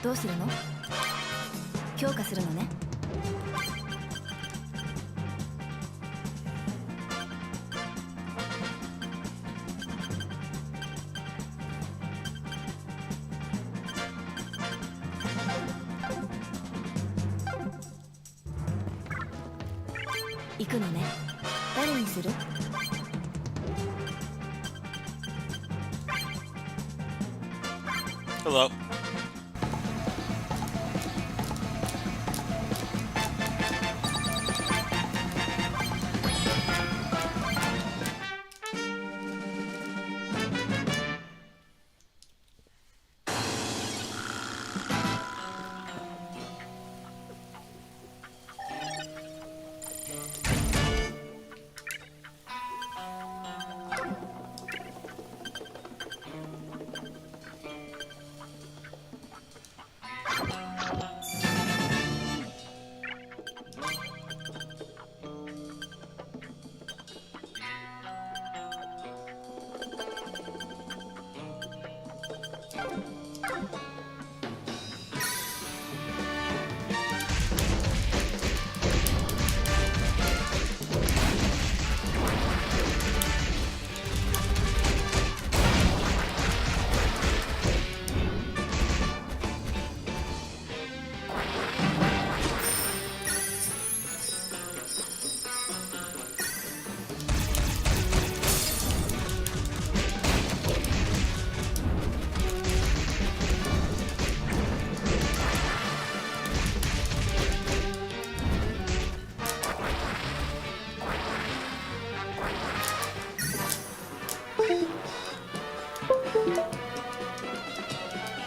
どうするの？強化するのね。行くのね。誰にする？Hello.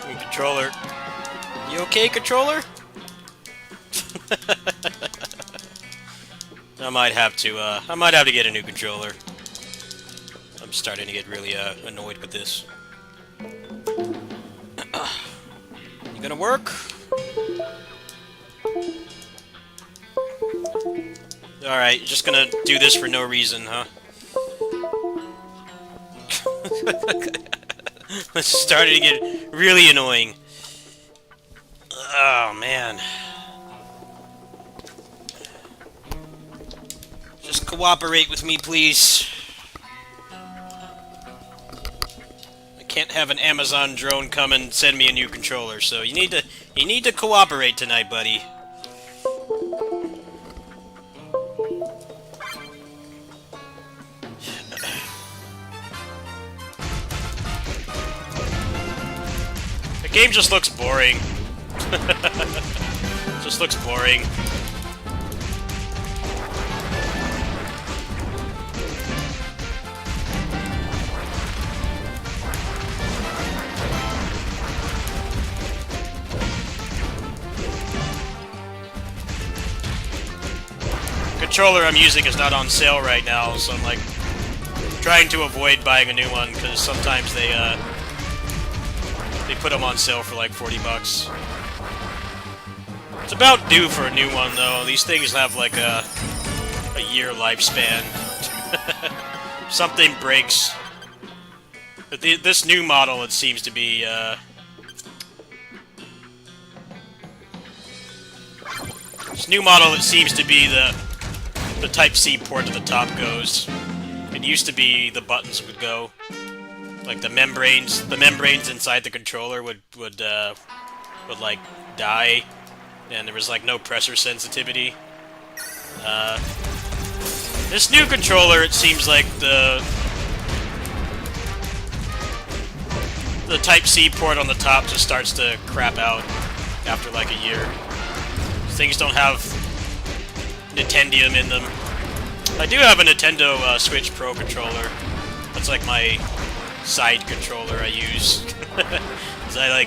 New controller. You okay, controller? I might have to get a new controller. I'm starting to get really annoyed with this. You gonna work? Alright, you're just gonna do this for no reason, huh? It's starting to get really annoying. Oh, man. Just cooperate with me, please. I can't have an Amazon drone come and send me a new controller, so you need to cooperate tonight, buddy. The game just looks boring. Just looks boring. Controller I'm using is not on sale right now, so I'm like trying to avoid buying a new one because sometimes they put them on sale for like 40 bucks. It's about due for a new one though. These things have like a year lifespan. Something breaks. But this new model, it seems to be this new model, it seems to be the Type-C port to the top goes. It used to be the buttons would go. Like the membranes inside the controller would like die, and there was like no pressure sensitivity. This new controller, it seems like the Type-C port on the top just starts to crap out after like a year. Things don't have Nintendium in them. I do have a Nintendo Switch Pro controller. That's like my side controller I use. 'Cause I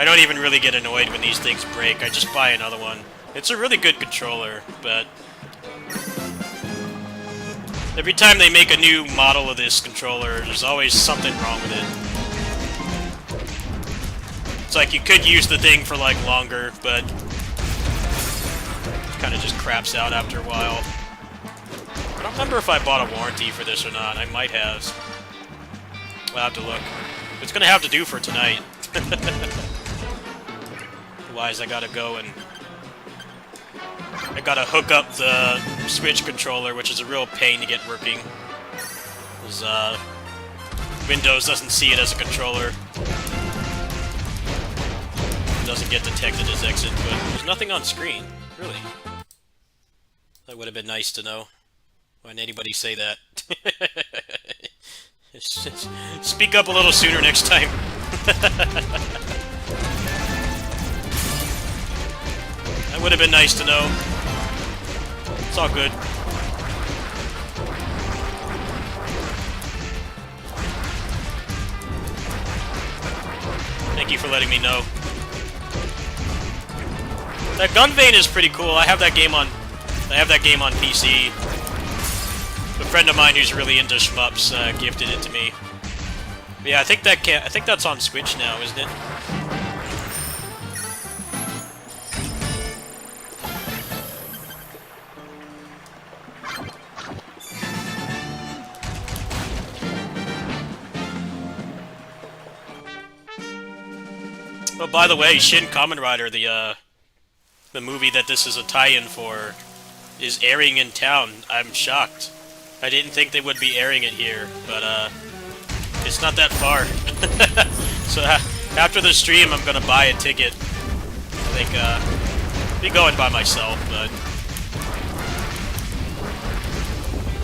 don't even really get annoyed when these things break. I just buy another one. It's a really good controller, but every time they make a new model of this controller, there's always something wrong with it. It's like you could use the thing for like longer, but it kind of just craps out after a while. I don't remember if I bought a warranty for this or not. I might have. I'll have to look. It's gonna have to do for tonight. Otherwise, I gotta go and I gotta hook up the Switch controller, which is a real pain to get working. Because Windows doesn't see it as a controller. It doesn't get detected as exit, but there's nothing on screen. Really. That would have been nice to know. Why didn't anybody say that? Speak up a little sooner next time. That would have been nice to know. It's all good. Thank you for letting me know. That gun vein is pretty cool. I have that game on PC. A friend of mine who's really into shmups gifted it to me. But yeah, I think that's on Switch now, isn't it? Oh, by the way, Shin Kamen Rider, the movie that this is a tie-in for, is airing in town. I'm shocked. I didn't think they would be airing it here, but it's not that far. So after the stream, I'm gonna buy a ticket. I think I'll be going by myself, but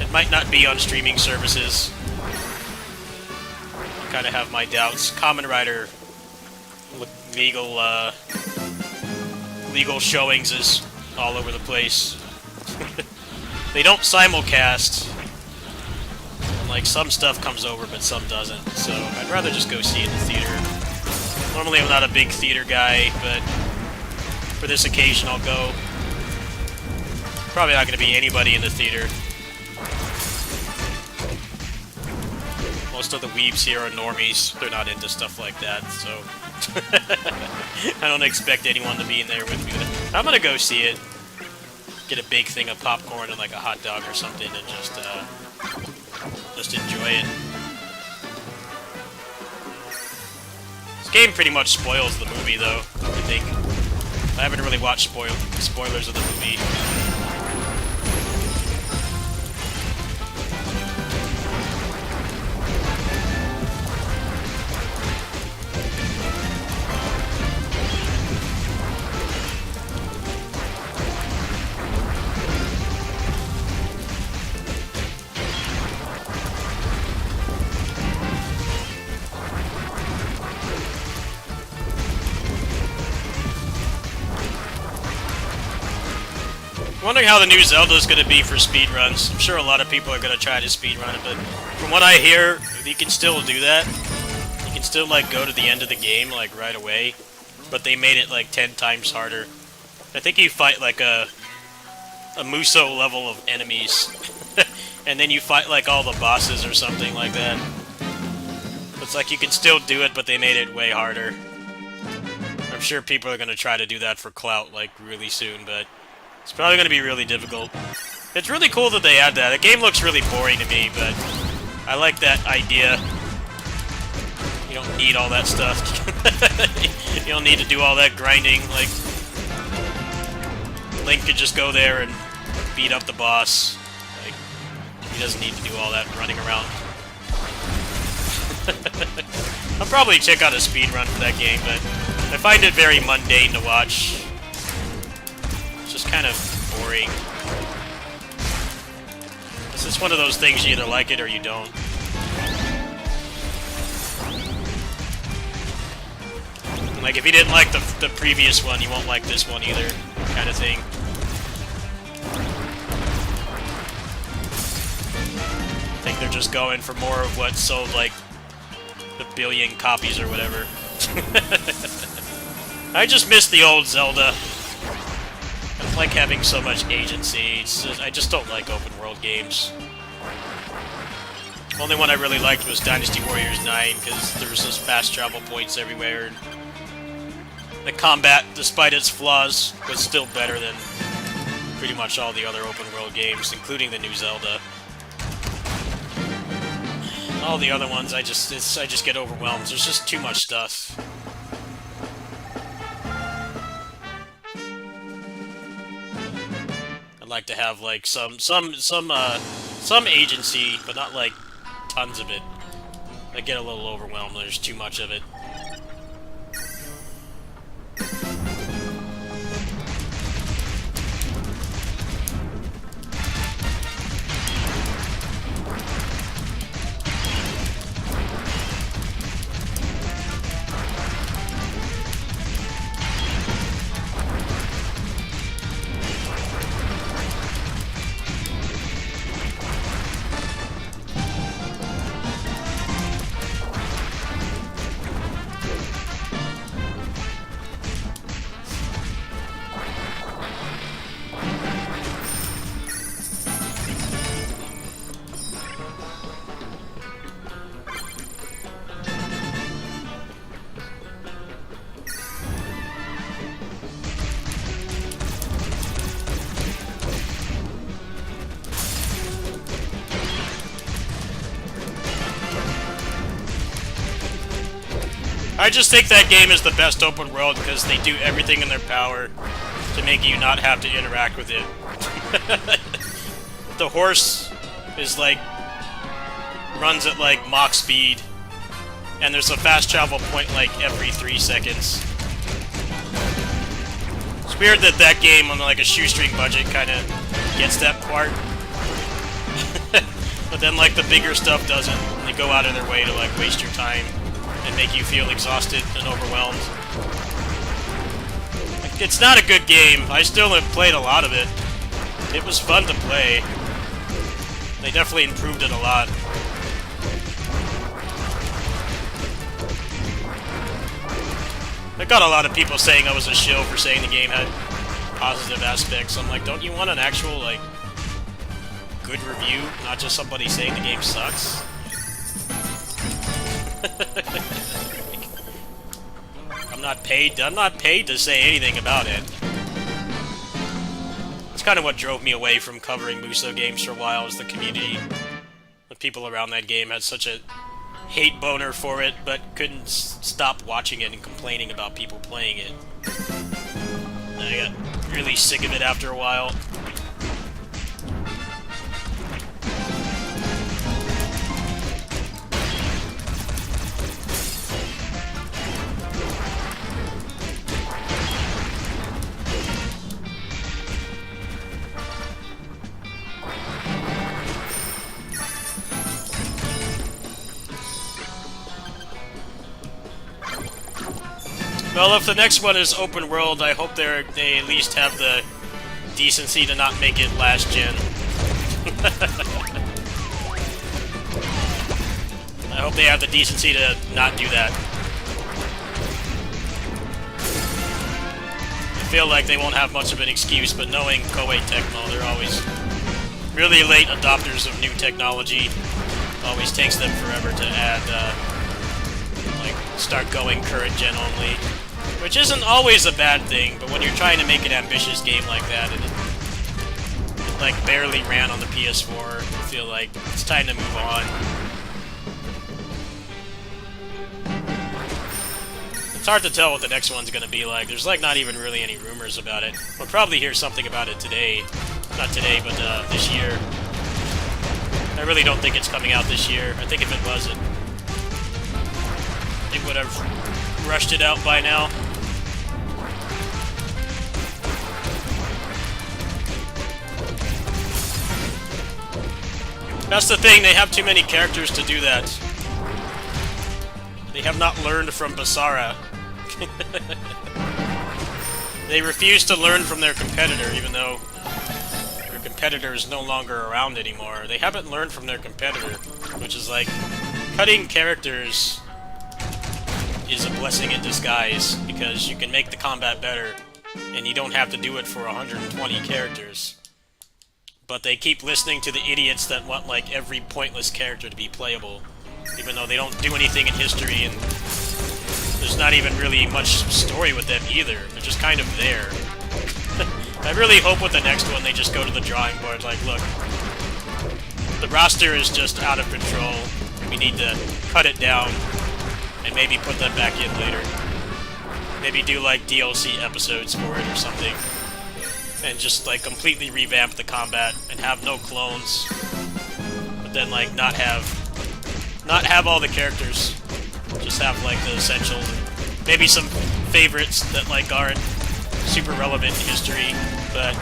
it might not be on streaming services. I kind of have my doubts. Kamen Rider legal showings is all over the place. They don't simulcast. And, like, some stuff comes over, but some doesn't. So I'd rather just go see it in the theater. Normally I'm not a big theater guy, but for this occasion I'll go. Probably not going to be anybody in the theater. Most of the weebs here are normies. They're not into stuff like that, so I don't expect anyone to be in there with me. I'm gonna go see it. Get a big thing of popcorn and like a hot dog or something, and just enjoy it. This game pretty much spoils the movie, though. I think I haven't really watched spoilers of the movie. I'm wondering how the new Zelda is going to be for speedruns. I'm sure a lot of people are going to try to speedrun it, but from what I hear, you can still do that. You can still, like, go to the end of the game, like, right away. But they made it, like, 10 times harder. I think you fight, like, a Muso level of enemies. And then you fight, like, all the bosses or something like that. It's like you can still do it, but they made it way harder. I'm sure people are going to try to do that for clout, like, really soon, but it's probably going to be really difficult. It's really cool that they add that. The game looks really boring to me, but I like that idea. You don't need all that stuff. You don't need to do all that grinding. Like, Link could just go there and beat up the boss. Like, he doesn't need to do all that running around. I'll probably check out a speedrun for that game, but I find it very mundane to watch. Just kind of boring. It's just one of those things, you either like it or you don't. Like, if you didn't like the previous one, you won't like this one either, kind of thing. I think they're just going for more of what sold, like, the billion copies or whatever. I just miss the old Zelda. I don't like having so much agency. I just don't like open world games. The only one I really liked was Dynasty Warriors 9, because there was just fast travel points everywhere. And the combat, despite its flaws, was still better than pretty much all the other open world games, including the new Zelda. All the other ones, I just get overwhelmed. There's just too much stuff. like to have like some agency, but not like tons of it. I get a little overwhelmed. There's too much of it. I just think that game is the best open world because they do everything in their power to make you not have to interact with it. The horse is like runs at like Mach speed, and there's a fast travel point like every 3 seconds. It's weird that that game on like a shoestring budget kind of gets that part. But then like the bigger stuff doesn't, and they go out of their way to like waste your time and make you feel exhausted and overwhelmed. It's not a good game. I still have played a lot of it. It was fun to play. They definitely improved it a lot. I got a lot of people saying I was a shill for saying the game had positive aspects. I'm like, don't you want an actual, like, good review? Not just somebody saying the game sucks? I'm not paid to say anything about it. It's kind of what drove me away from covering Musou games for a while, was the community. The people around that game had such a hate boner for it, but couldn't stop watching it and complaining about people playing it. And I got really sick of it after a while. Well, if the next one is open world, I hope they at least have the decency to not make it last gen. I hope they have the decency to not do that. I feel like they won't have much of an excuse, but knowing Koei Tecmo, they're always really late adopters of new technology. Always takes them forever to add, start going current gen only. Which isn't always a bad thing, but when you're trying to make an ambitious game like that, it like barely ran on the PS4, I feel like it's time to move on. It's hard to tell what the next one's gonna be like. There's like not even really any rumors about it. We'll probably hear something about it today. Not today, but this year. I really don't think it's coming out this year. I think if it was, it would have rushed it out by now. That's the thing, they have too many characters to do that. They have not learned from Basara. They refuse to learn from their competitor, even though their competitor is no longer around anymore. They haven't learned from their competitor, which is like, cutting characters is a blessing in disguise, because you can make the combat better, and you don't have to do it for 120 characters. But they keep listening to the idiots that want, like, every pointless character to be playable, even though they don't do anything in history, and there's not even really much story with them either. They're just kind of there. I really hope with the next one they just go to the drawing board, like, look, the roster is just out of control, we need to cut it down, and maybe put them back in later. Maybe do, like, DLC episodes for it or something. and just like completely revamp the combat and have no clones, but then like not have all the characters, just have like the essentials, maybe some favorites that like aren't super relevant in history, but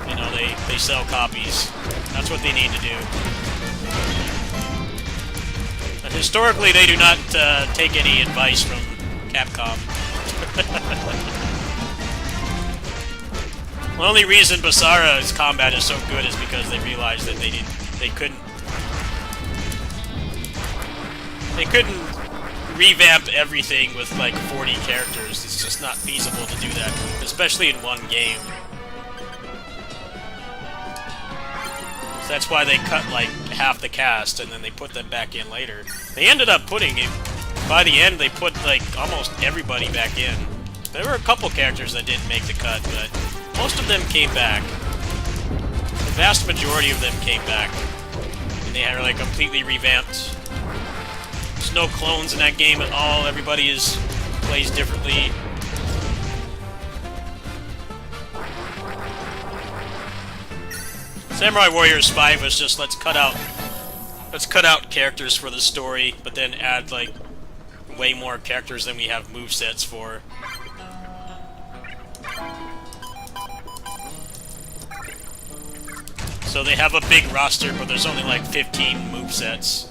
you know they sell copies. That's what they need to do. And historically, they do not take any advice from Capcom. The only reason Basara's combat is so good is because they realized that they couldn't revamp everything with like 40 characters. It's just not feasible to do that, especially in one game. So that's why they cut like half the cast and then they put them back in later. They ended up putting it, by the end they put like almost everybody back in. There were a couple characters that didn't make the cut, but most of them came back. The vast majority of them came back. And they are like completely revamped. There's no clones in that game at all. Everybody plays differently. Samurai Warriors 5 was just let's cut out characters for the story, but then add like way more characters than we have movesets for. So they have a big roster, but there's only like 15 movesets.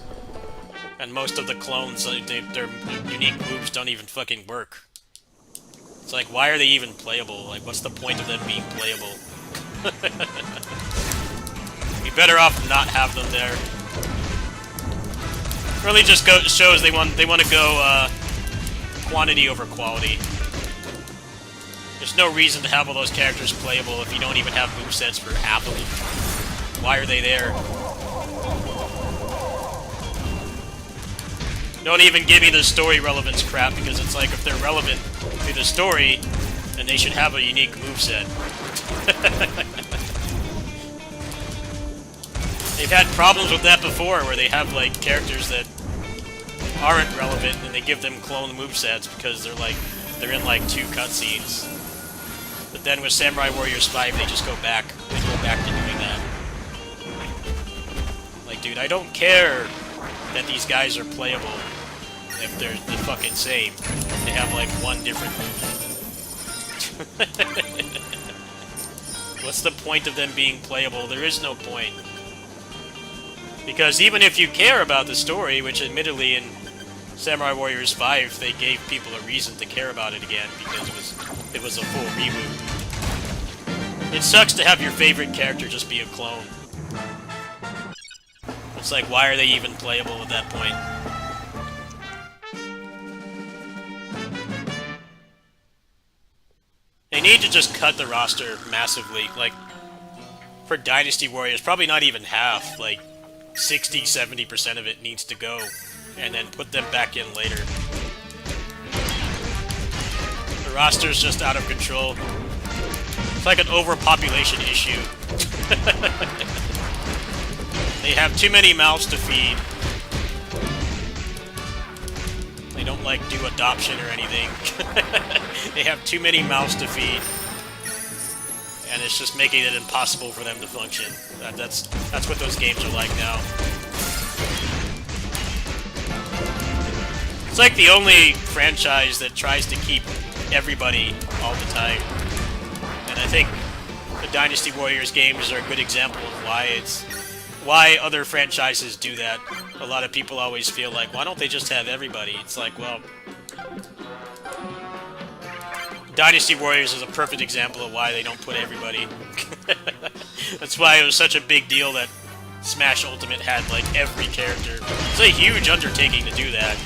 And most of the clones, their unique moves don't even fucking work. It's like, why are they even playable? Like, what's the point of them being playable? Be better off not have them there. Really just shows they want to go quantity over quality. There's no reason to have all those characters playable if you don't even have movesets for half of them. Why are they there? Don't even give me the story relevance crap, because it's like, if they're relevant to the story, then they should have a unique moveset. They've had problems with that before, where they have like characters that aren't relevant and they give them clone movesets because they're in like 2 cutscenes. But then with Samurai Warriors 5, they just go back. They go back to doing that. Like, dude, I don't care that these guys are playable if they're the fucking same. They have like one different move. What's the point of them being playable? There is no point. Because even if you care about the story, which admittedly in Samurai Warriors 5, they gave people a reason to care about it again, because it was a full reboot. It sucks to have your favorite character just be a clone. It's like, why are they even playable at that point? They need to just cut the roster massively. Like, for Dynasty Warriors, probably not even half. Like, 60-70% of it needs to go, and then put them back in later. The roster's just out of control. It's like an overpopulation issue. They have too many mouths to feed. They don't, like, do adoption or anything. They have too many mouths to feed. And it's just making it impossible for them to function. That's what those games are like now. It's like the only franchise that tries to keep everybody all the time. And I think the Dynasty Warriors games are a good example of why other franchises do that. A lot of people always feel like, why don't they just have everybody? It's like, well, Dynasty Warriors is a perfect example of why they don't put everybody. That's why it was such a big deal that Smash Ultimate had, like, every character. It's a huge undertaking to do that.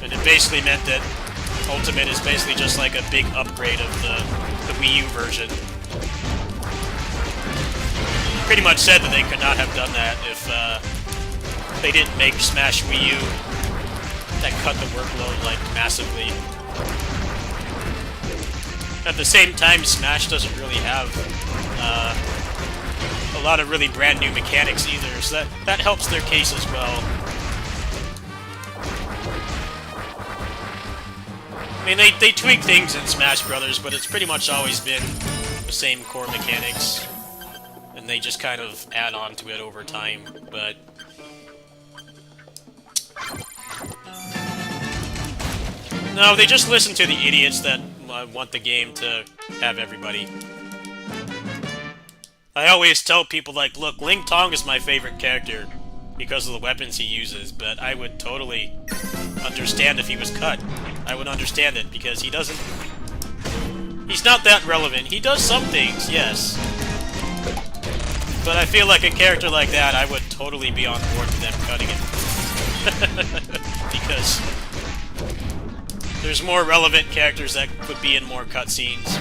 And it basically meant that Ultimate is basically just like a big upgrade of the Wii U version. Pretty much said that they could not have done that if they didn't make Smash Wii U. That cut the workload, like, massively. At the same time, Smash doesn't really have a lot of really brand new mechanics either, so that helps their case as well. I mean, they tweak things in Smash Brothers, but it's pretty much always been the same core mechanics, and they just kind of add on to it over time, but... No, they just listen to the idiots that want the game to have everybody. I always tell people, like, look, Ling Tong is my favorite character because of the weapons he uses, but I would totally understand if he was cut. I would understand it, because he doesn't... He's not that relevant. He does some things, yes. But I feel like a character like that, I would totally be on board with them cutting it. Because there's more relevant characters that could be in more cutscenes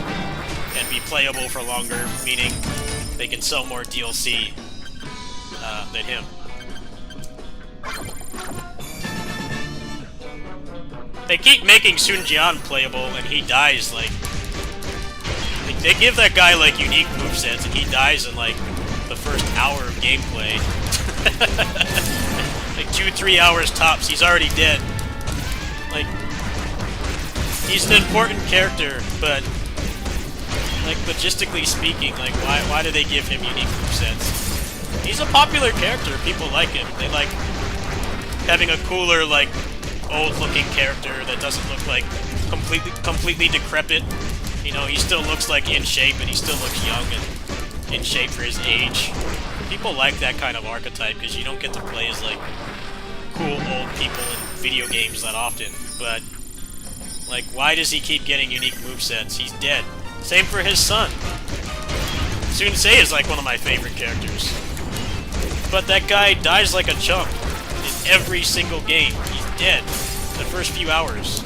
and be playable for longer, meaning they can sell more DLC than him. They keep making Sun Jian playable, and he dies, like... They give that guy, like, unique movesets, and he dies in, like, the first hour of gameplay. Like, 2-3 hours tops, he's already dead. Like, he's an important character, but, like, logistically speaking, like, why do they give him unique movesets? He's a popular character, people like him. They like having a cooler, like, old-looking character that doesn't look like completely decrepit. You know, he still looks like in shape, and he still looks young and in shape for his age. People like that kind of archetype because you don't get to play as like cool old people in video games that often. But like, why does he keep getting unique movesets? He's dead. Same for his son. Sun Ce is like one of my favorite characters. But that guy dies like a chump in every single game. He's dead the first few hours.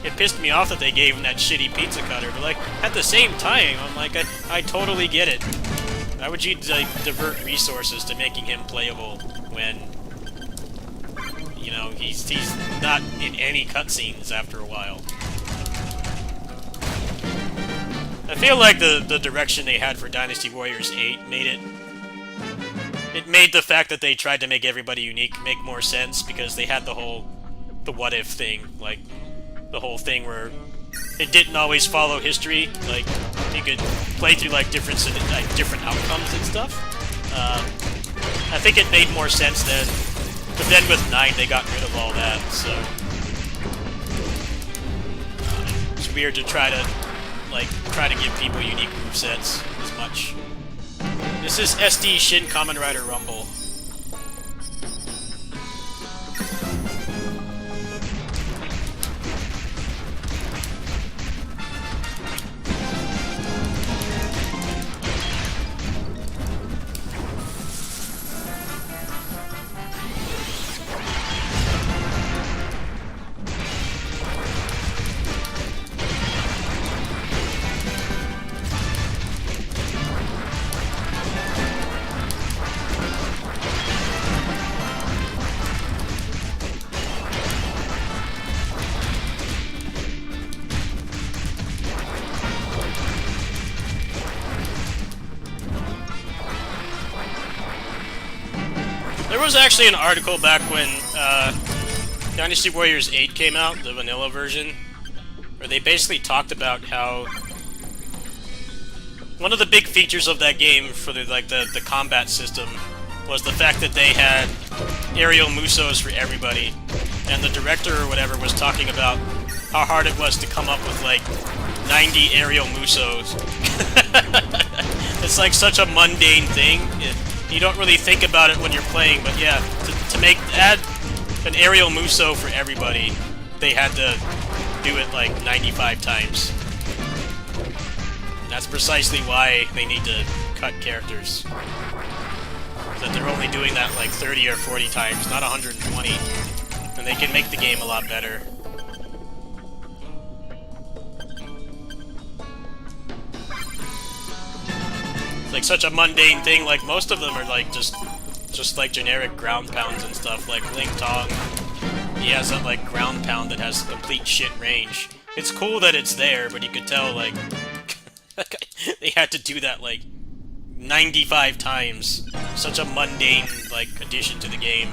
It pissed me off that they gave him that shitty pizza cutter, but like, at the same time, I'm like, I totally get it. Why would you like divert resources to making him playable when, you know, he's not in any cutscenes after a while? I feel like the direction they had for Dynasty Warriors 8 made the fact that they tried to make everybody unique make more sense, because they had the what if thing, like the whole thing where it didn't always follow history, like you could play through like different outcomes and stuff. I think it made more sense then, but then with 9 they got rid of all that, so it's weird to try to give people unique movesets as much. This is SD Shin Kamen Rider Rumble. There was actually an article back when Dynasty Warriors 8 came out, the vanilla version, where they basically talked about how one of the big features of that game for the combat system was the fact that they had aerial musos for everybody, and the director or whatever was talking about how hard it was to come up with like 90 aerial musos. It's like such a mundane thing. You don't really think about it when you're playing, but yeah, to add an aerial muso for everybody, they had to do it like 95 times. And that's precisely why they need to cut characters. That they're only doing that like 30 or 40 times, not 120. And they can make the game a lot better. It's like such a mundane thing, like most of them are like just like generic ground pounds and stuff, like Ling Tong. He has that like ground pound that has complete shit range. It's cool that it's there, but you could tell like they had to do that like 95 times. Such a mundane like addition to the game.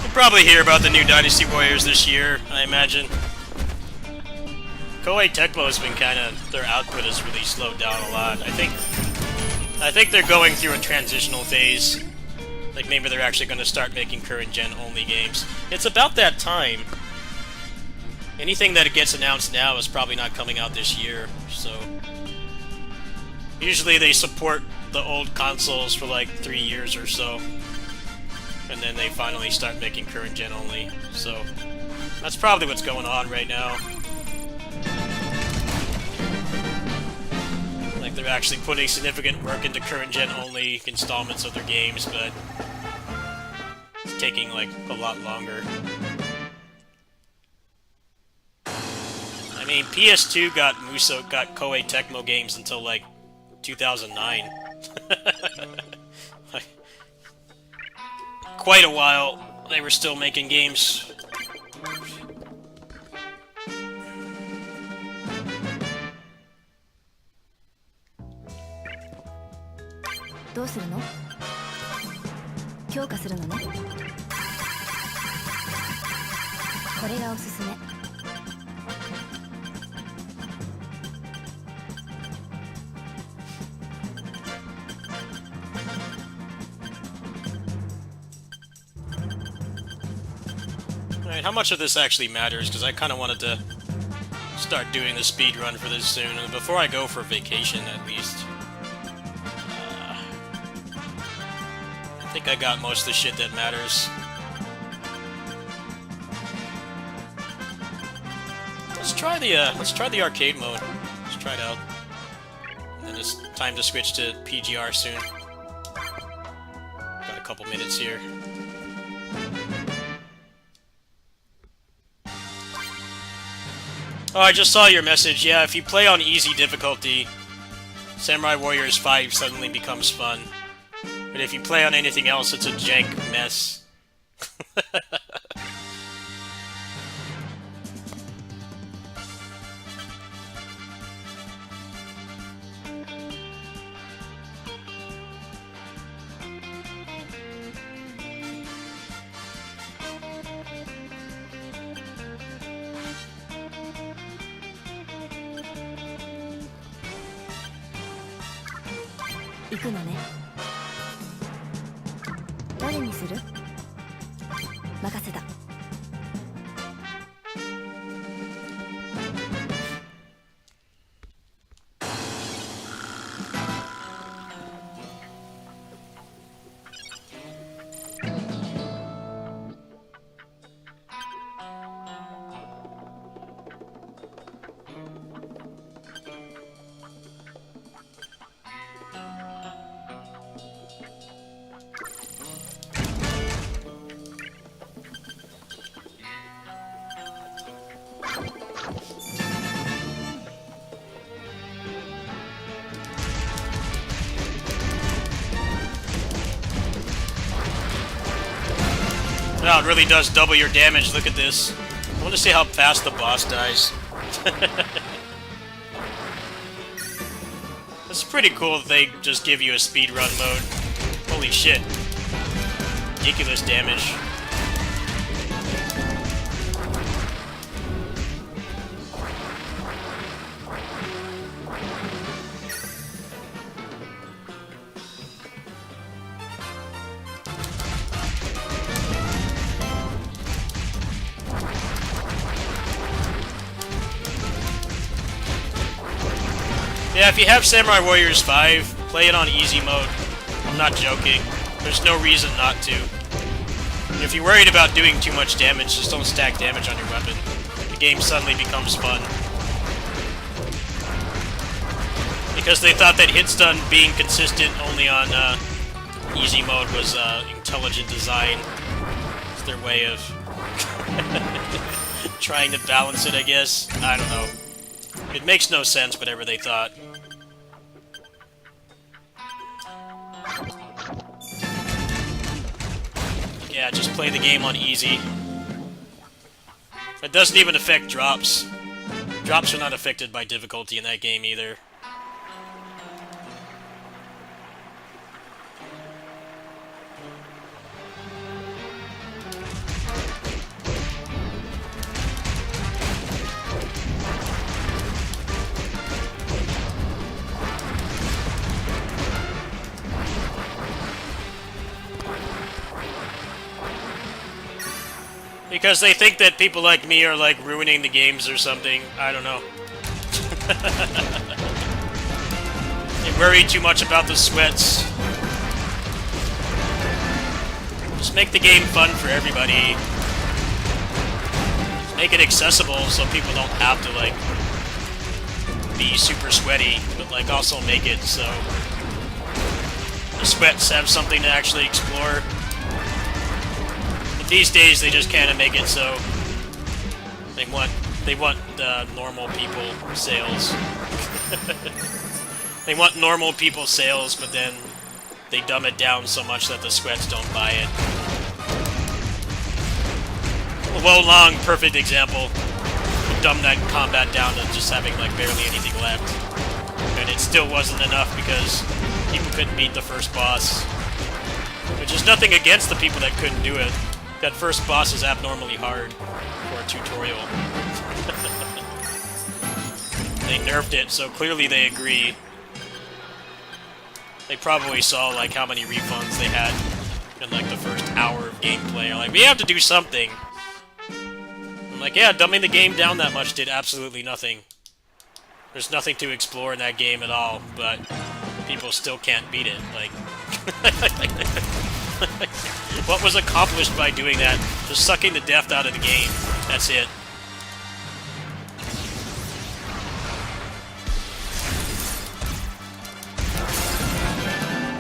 We'll probably hear about the new Dynasty Warriors this year, I imagine. Koei Tecmo's been their output has really slowed down a lot. I think they're going through a transitional phase. Like, maybe they're actually going to start making current-gen only games. It's about that time. Anything that gets announced now is probably not coming out this year, so... Usually they support the old consoles for like 3 years or so. And then they finally start making current-gen only, so... That's probably what's going on right now. Like, they're actually putting significant work into current-gen only installments of their games, but... It's taking, like, a lot longer. I mean, PS2 got Koei Tecmo games until, like, 2009. Like, quite a while, they were still making games. What do you do? 強化するのね。これがおすすめ。Alright, how much of this actually matters? Because I kind of wanted to start doing the speed run for this soon, before I go for vacation at least. I think I got most of the shit that matters. Let's try the arcade mode. Let's try it out. And then it's time to switch to PGR soon. Got a couple minutes here. Oh, I just saw your message. Yeah, if you play on easy difficulty, Samurai Warriors 5 suddenly becomes fun. But if you play on anything else, it's a jank mess. 行くのね。誰にする？任せた。Wow, it really does double your damage. Look at this. I want to see how fast the boss dies. It's pretty cool that they just give you a speedrun mode. Holy shit. Ridiculous damage. Yeah, if you have Samurai Warriors 5, play it on easy mode. I'm not joking. There's no reason not to. And if you're worried about doing too much damage, just don't stack damage on your weapon. The game suddenly becomes fun. Because they thought that hitstun being consistent only on easy mode was intelligent design. It's their way of trying to balance it, I guess. I don't know. It makes no sense, whatever they thought. Yeah, just play the game on easy. It doesn't even affect drops. Drops are not affected by difficulty in that game either. Because they think that people like me are like ruining the games or something. I don't know. They worry too much about the sweats. Just make the game fun for everybody. Just make it accessible so people don't have to like be super sweaty, but like also make it so the sweats have something to actually explore. But these days they just kind of make it so they want normal people sales. They want normal people sales, but then they dumb it down so much that the sweats don't buy it. A Wo-Long, perfect example. Dumbed that combat down to just having like barely anything left. And it still wasn't enough because people couldn't beat the first boss. Which is nothing against the people that couldn't do it. That first boss is abnormally hard for a tutorial. They nerfed it, so clearly they agree. They probably saw like how many refunds they had in like the first hour of gameplay. Like, we have to do something. I'm like, yeah, dumbing the game down that much did absolutely nothing. There's nothing to explore in that game at all, but people still can't beat it. Like, what was accomplished by doing that? Just sucking the depth out of the game. That's it.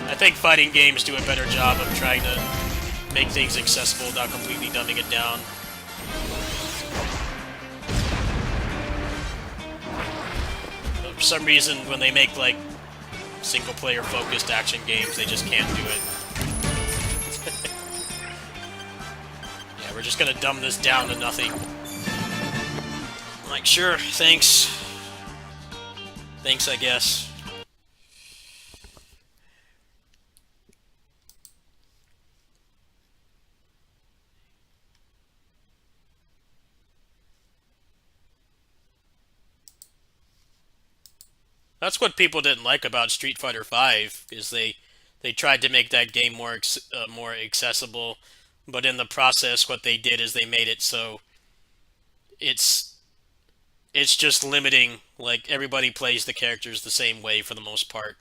I think fighting games do a better job of trying to make things accessible without completely dumbing it down. For some reason, when they make, like, single-player focused action games, they just can't do it. Yeah, we're just gonna dumb this down to nothing. I'm like, sure, thanks. Thanks, I guess. That's what people didn't like about Street Fighter V, is they tried to make that game more accessible, but in the process, what they did is they made it so it's it's just limiting. Like, everybody plays the characters the same way for the most part,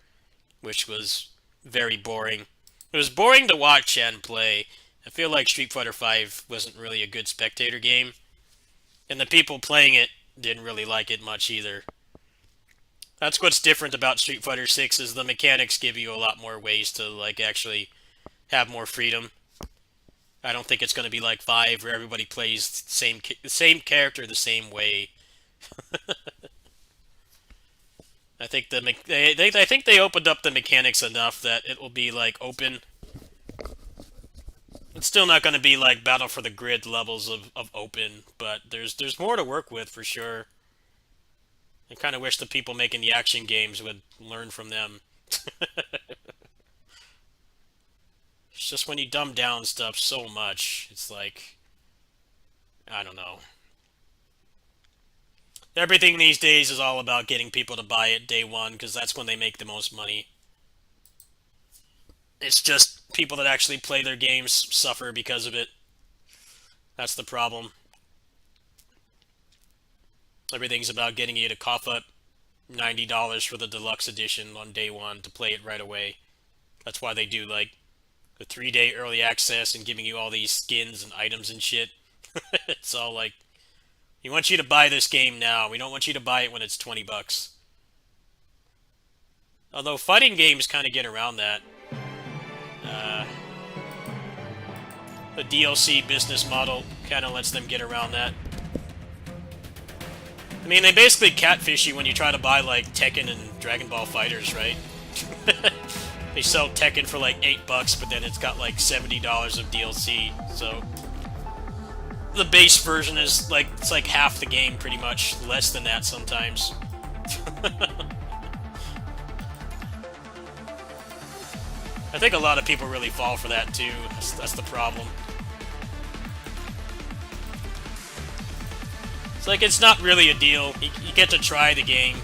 which was very boring. It was boring to watch and play. I feel like Street Fighter V wasn't really a good spectator game, and the people playing it didn't really like it much either. That's what's different about Street Fighter 6 is the mechanics give you a lot more ways to like actually have more freedom. I don't think it's going to be like 5 where everybody plays the same character the same way. I think I think they opened up the mechanics enough that it will be like open. It's still not going to be like Battle for the Grid levels of open, but there's more to work with for sure. I kind of wish the people making the action games would learn from them. It's just when you dumb down stuff so much, it's like, I don't know. Everything these days is all about getting people to buy it day one, because that's when they make the most money. It's just people that actually play their games suffer because of it. That's the problem. Everything's about getting you to cough up $90 for the deluxe edition on day one to play it right away. That's why they do like the 3-day early access and giving you all these skins and items and shit. It's all like, we want you to buy this game now. We don't want you to buy it when it's 20 bucks. Although fighting games kind of get around that. The DLC business model kind of lets them get around that. I mean, they basically catfish you when you try to buy, like, Tekken and Dragon Ball Fighters, right? They sell Tekken for, like, $8, but then it's got, like, $70 of DLC, so... The base version is, like, it's like half the game, pretty much. Less than that sometimes. I think a lot of people really fall for that, too. That's the problem. It's like, it's not really a deal. You get to try the game,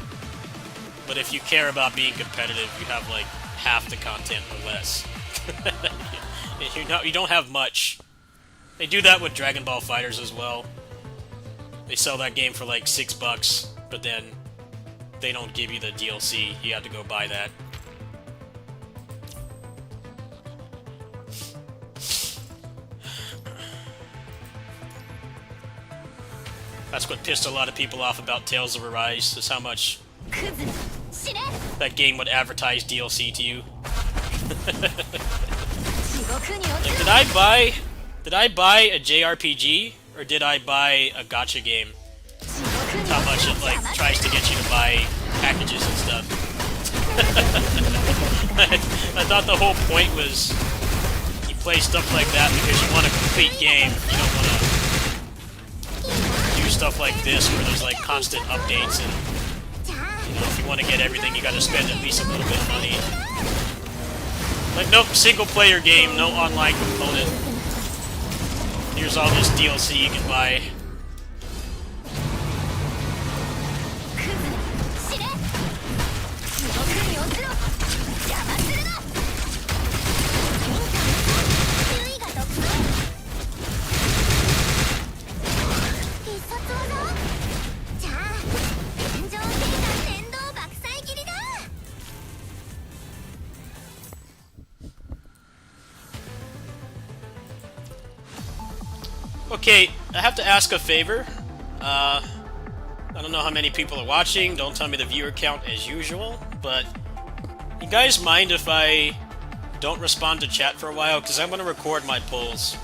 but if you care about being competitive, you have, like, half the content or less. You don't have much. They do that with Dragon Ball Fighters as well. They sell that game for like $6, but then they don't give you the DLC. You have to go buy that. That's what pissed a lot of people off about Tales of Arise, is how much that game would advertise DLC to you. Like, did I buy a JRPG, or did I buy a gacha game? That's how much it, like, tries to get you to buy packages and stuff. I thought the whole point was you play stuff like that because you want a complete game. You don't want to do stuff like this where there's, like, constant updates, and, you know, if you want to get everything, you gotta spend at least a little bit of money. Like, nope, single-player game, no online component. Here's all this DLC you can buy. Okay, I have to ask a favor. I don't know how many people are watching. Don't tell me the viewer count as usual, but you guys mind if I don't respond to chat for a while? Because I'm going to record my polls.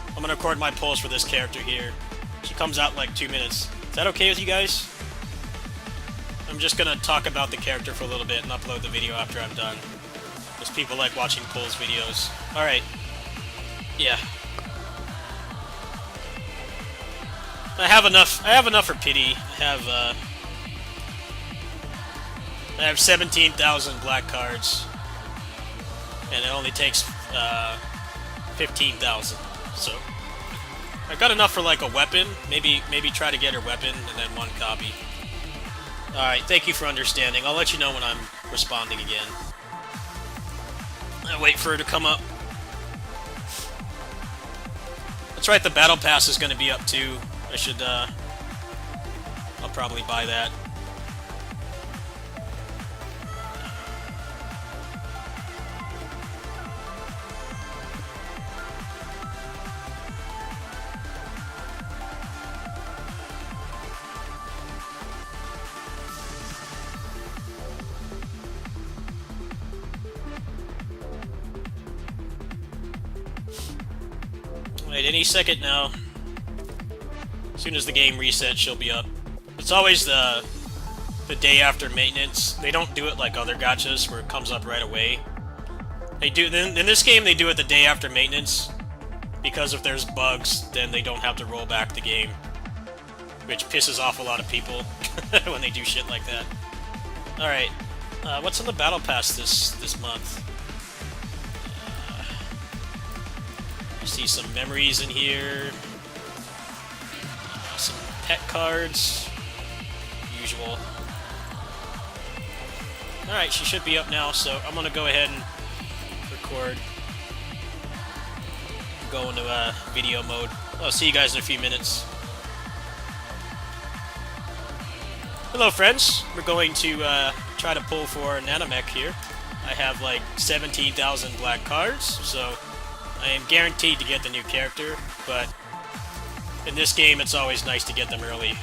I'm going to record my polls for this character here. She comes out in like 2 minutes. Is that okay with you guys? I'm just going to talk about the character for a little bit and upload the video after I'm done. Because people like watching polls videos. Alright. Yeah. I have enough for pity. I have 17,000 black cards, and it only takes 15,000. So I got enough for like a weapon. Maybe try to get her weapon and then 1 copy. All right, thank you for understanding. I'll let you know when I'm responding again. I wait for her to come up. That's right. The battle pass is going to be up too. I should, I'll probably buy that. Wait, any second now. As soon as the game resets, she'll be up. It's always the day after maintenance. They don't do it like other gachas where it comes up right away. They do in this game. They do it the day after maintenance because if there's bugs, then they don't have to roll back the game, which pisses off a lot of people when they do shit like that. All right, what's on the battle pass this month? You see some memories in here. Some pet cards. Usual. Alright, she should be up now, so I'm gonna go ahead and record. Go into video mode. I'll see you guys in a few minutes. Hello friends, we're going to try to pull for Nanomech here. I have like 17,000 black cards, so I am guaranteed to get the new character, but in this game, it's always nice to get them early.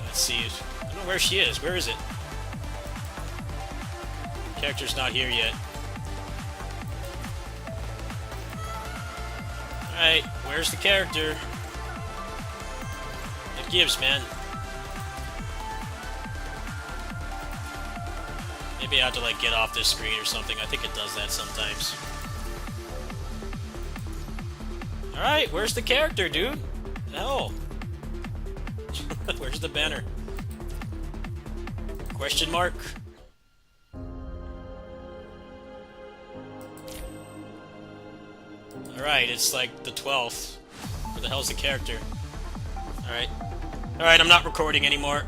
Let's see. I don't know where she is. Where is it? Character's not here yet. Alright, where's the character? It gives, man. Maybe I have to, like, get off this screen or something. I think it does that sometimes. Alright, where's the character, dude? Hell. Where's the banner? Question mark? Alright, it's like the 12th. Where the hell's the character? Alright. Alright, I'm not recording anymore.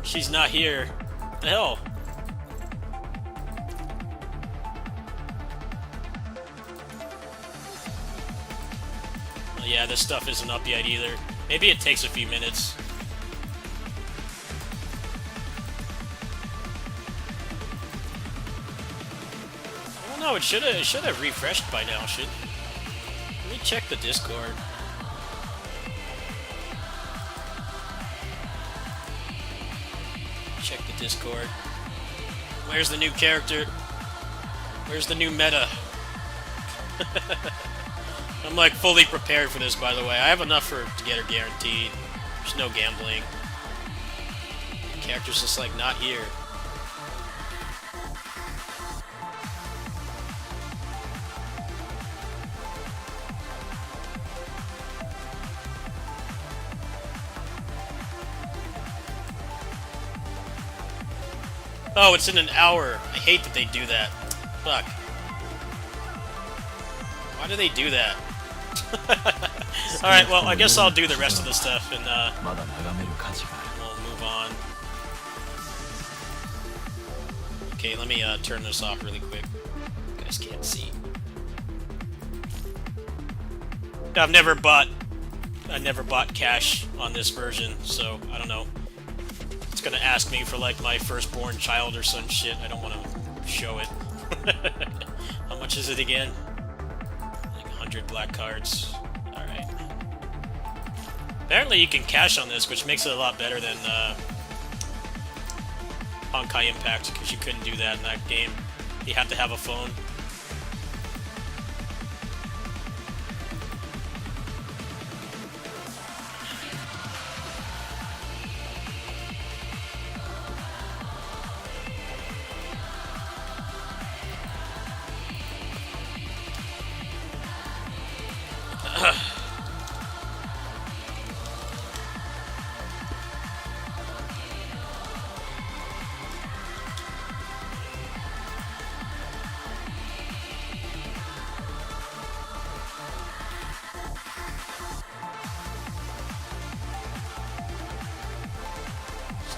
She's not here. What the hell? Yeah, this stuff isn't up yet either. Maybe it takes a few minutes. I don't know, it should have refreshed by now, Let me check the Discord. Check the Discord. Where's the new character? Where's the new meta? I'm like fully prepared for this, by the way. I have enough to get her guaranteed. There's no gambling. The character's just like not here. Oh, it's in an hour. I hate that they do that. Fuck. Why do they do that? Alright, well, I guess I'll do the rest of the stuff and we'll move on. Okay, let me turn this off really quick. You guys can't see. I never bought cash on this version, so I don't know. It's gonna ask me for like my firstborn child or some shit. I don't want to show it. How much is it again? Like 100 black cards. Alright. Apparently you can cash on this, which makes it a lot better than Honkai Impact, because you couldn't do that in that game. You have to have a phone.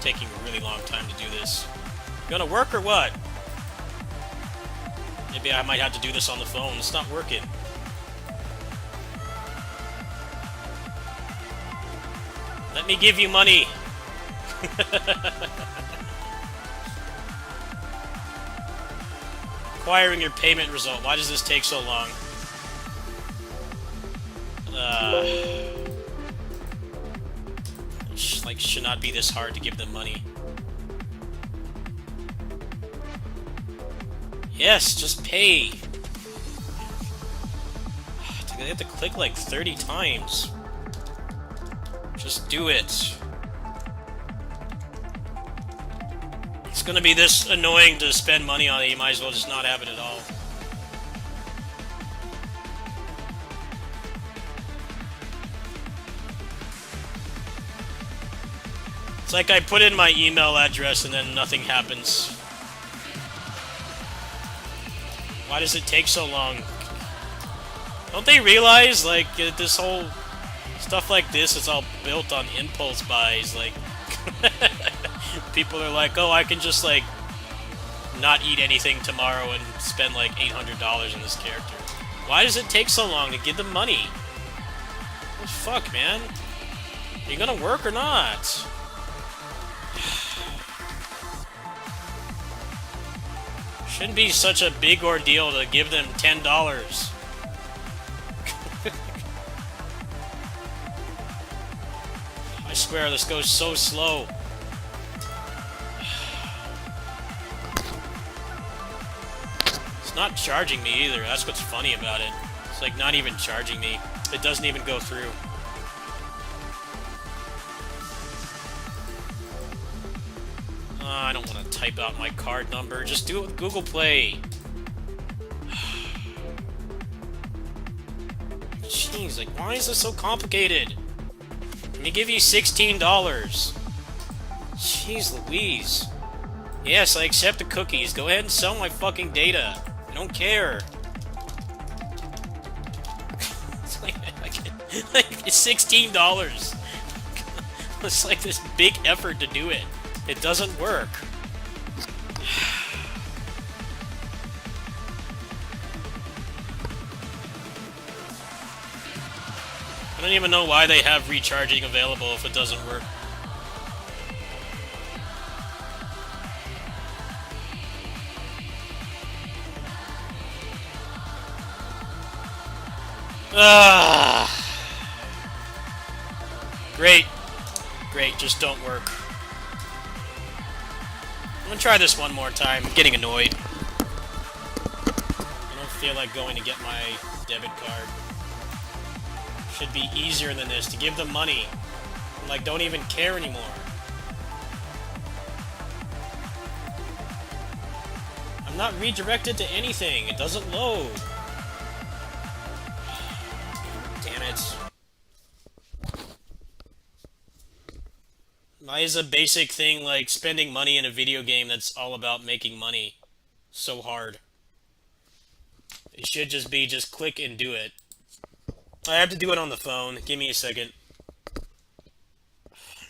Taking a really long time to do this. Gonna work or what? Maybe I might have to do this on the phone. It's not working. Let me give you money. Acquiring your payment result. Why does this take so long? Like, should not be this hard to give them money. Yes, just pay. I have to click like 30 times. Just do it. It's gonna be this annoying to spend money on it, you might as well just not have it at all. It's like I put in my email address and then nothing happens. Why does it take so long? Don't they realize, like, this whole stuff like this is all built on impulse buys? Like, people are like, oh, I can just, like, not eat anything tomorrow and spend, like, $800 on this character. Why does it take so long to give them money? What the fuck, man? Are you gonna work or not? Shouldn't be such a big ordeal to give them $10. I swear, this goes so slow. It's not charging me either. That's what's funny about it. It's like not even charging me. It doesn't even go through. I don't want to type out my card number. Just do it with Google Play. Jeez, like, why is this so complicated? Let me give you $16. Jeez Louise. Yes, I accept the cookies. Go ahead and sell my fucking data. I don't care. It's like it's $16. It's like this big effort to do it. It doesn't work. don't even know why they have recharging available if it doesn't work. Ah, great. Great, just don't work. I'm gonna try this one more time. I'm getting annoyed. I don't feel like going to get my debit card. Should be easier than this to give them money. Like, don't even care anymore. I'm not redirected to anything. It doesn't load. Damn it. Why is a basic thing like spending money in a video game that's all about making money so hard? It should just be just click and do it. I have to do it on the phone. Give me a second.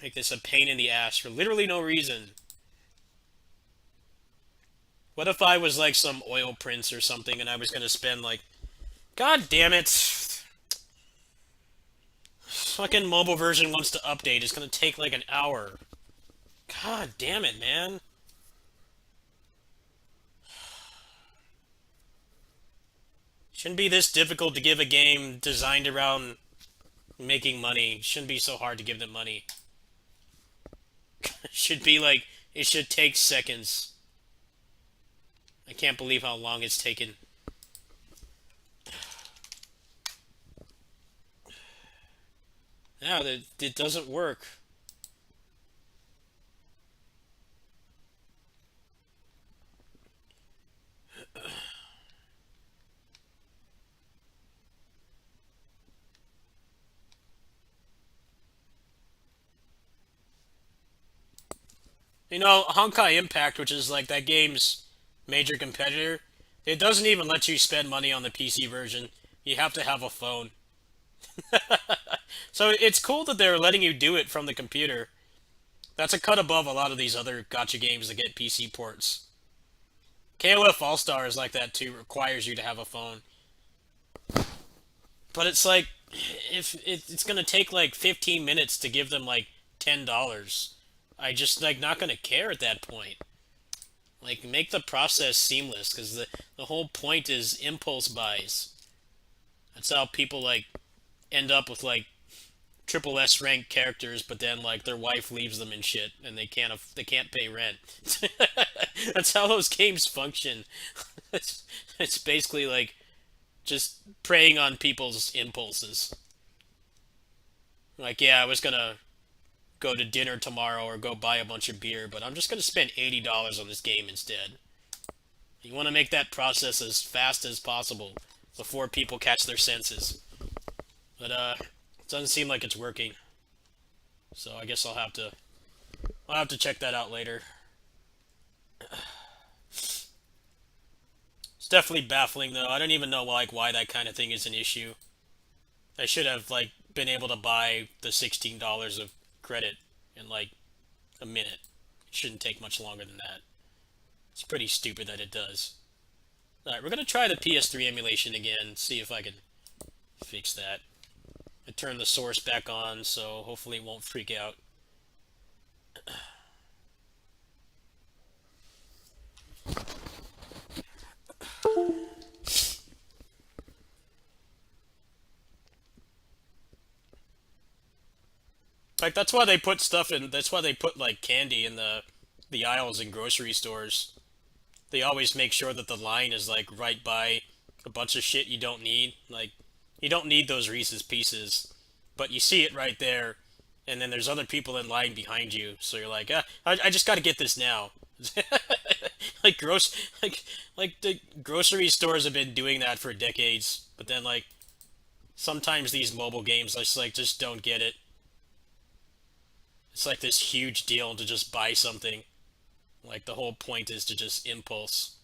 Make this a pain in the ass for literally no reason. What if I was like some oil prince or something and I was gonna spend like... God damn it! Fucking mobile version wants to update. It's gonna take like an hour. God damn it, man. Shouldn't be this difficult to give a game designed around making money. Shouldn't be so hard to give them money. Should be like, it should take seconds. I can't believe how long it's taken. No, it doesn't work. You know, Honkai Impact, which is like that game's major competitor, it doesn't even let you spend money on the PC version. You have to have a phone. So it's cool that they're letting you do it from the computer. That's a cut above a lot of these other gacha games that get PC ports. KOF All-Star is like that too, requires you to have a phone. But it's like, if it's gonna take like 15 minutes to give them like $10, I just like not gonna care at that point. Like, make the process seamless, because the whole point is impulse buys. That's how people like end up with like triple S ranked characters, but then like their wife leaves them and shit, and they can't pay rent. That's how those games function. It's basically like just preying on people's impulses. Like, yeah, I was gonna go to dinner tomorrow or go buy a bunch of beer, but I'm just gonna spend $80 on this game instead. You want to make that process as fast as possible before people catch their senses. But it doesn't seem like it's working. So I guess I'll have to check that out later. It's definitely baffling though. I don't even know like why that kind of thing is an issue. I should have like been able to buy the $16 of credit in like a minute. It shouldn't take much longer than that. It's pretty stupid that it does. Alright, we're gonna try the PS3 emulation again, see if I can fix that. I turned the source back on, so hopefully it won't freak out. Like, that's why they put stuff in, that's why they put, like, candy in the aisles in grocery stores. They always make sure that the line is, like, right by a bunch of shit you don't need. Like, you don't need those Reese's Pieces, but you see it right there, and then there's other people in line behind you, so you're like, I just gotta get this now. like gross like the grocery stores have been doing that for decades, but then like sometimes these mobile games just don't get it. It's like this huge deal to just buy something. Like the whole point is to just impulse.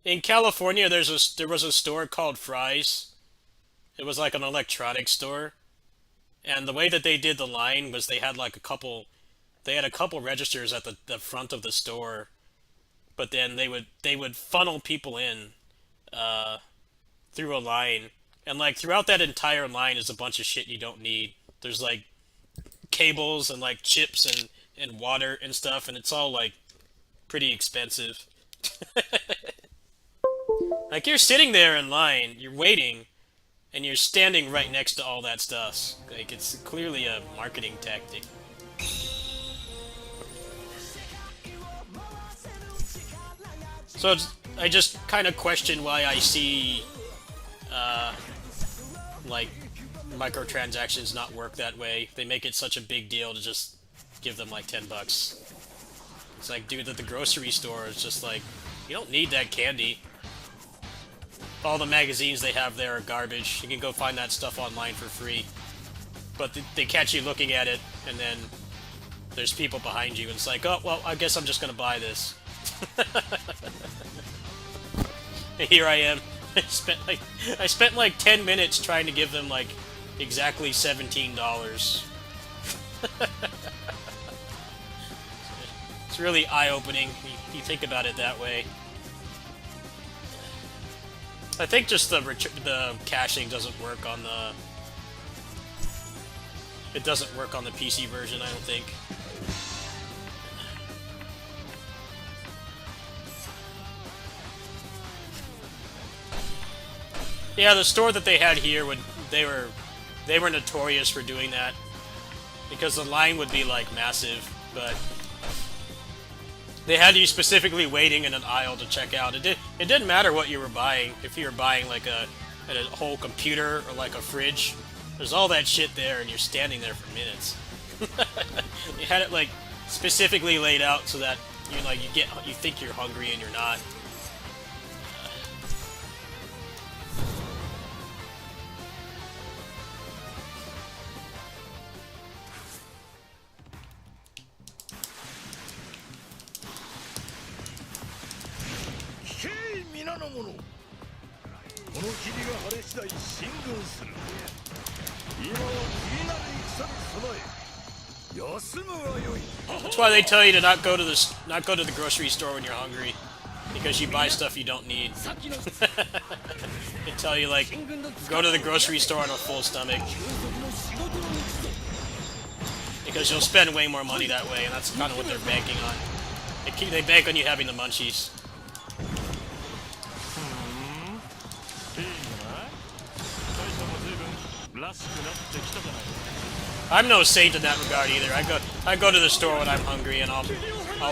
In California, there was a store called Fry's. It was like an electronics store, and the way that they did the line was they had a couple registers at the front of the store, but then they would funnel people in, through a line, and like throughout that entire line is a bunch of shit you don't need. There's like cables and like chips and water and stuff, and it's all like pretty expensive. Like you're sitting there in line, you're waiting, and you're standing right next to all that stuff. Like it's clearly a marketing tactic. So I just kind of question why I see like microtransactions not work that way. They make it such a big deal to just give them like $10. It's like, dude, at the grocery store, it's just like, you don't need that candy. All the magazines they have there are garbage. You can go find that stuff online for free. But they catch you looking at it, and then there's people behind you, and it's like, oh, well, I guess I'm just gonna buy this. Here I am. I spent like 10 minutes trying to give them like exactly $17. It's really eye-opening. You think about it that way. I think just the caching doesn't work on the. It doesn't work on the PC version, I don't think. Yeah, the store that they had here they were notorious for doing that because the line would be like massive, but they had you specifically waiting in an aisle to check out. It didn't matter what you were buying. If you were buying like a whole computer or like a fridge, there's all that shit there, and you're standing there for minutes. You had it like specifically laid out so that you think you're hungry and you're not. That's why they tell you to not go to the grocery store when you're hungry, because you buy stuff you don't need. They tell you like go to the grocery store on a full stomach because you'll spend way more money that way, and that's kind of what they're banking on. They bank on you having the munchies. I'm no saint in that regard either. I go to the store when I'm hungry, and I'll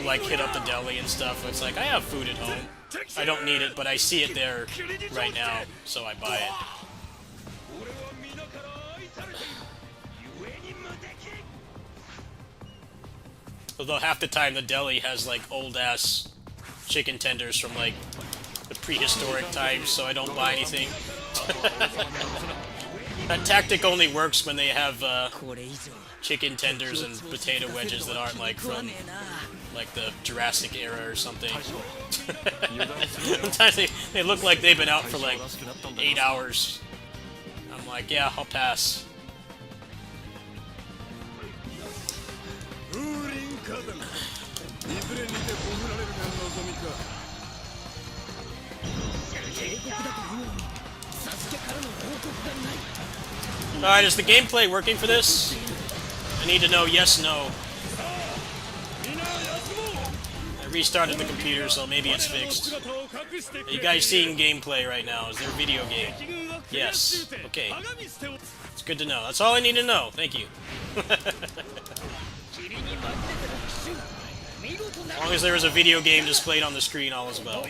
like hit up the deli and stuff. It's like I have food at home. I don't need it, but I see it there right now, so I buy it. Although half the time the deli has like old ass chicken tenders from like the prehistoric times, so I don't buy anything. That tactic only works when they have chicken tenders and potato wedges that aren't like from like the Jurassic era or something. Sometimes they look like they've been out for like 8 hours. I'm like, yeah, I'll pass. Alright, is the gameplay working for this? I need to know yes, no. I restarted the computer, so maybe it's fixed. Are you guys seeing gameplay right now? Is there a video game? Yes. Okay. It's good to know. That's all I need to know. Thank you. As long as there is a video game displayed on the screen, all is well.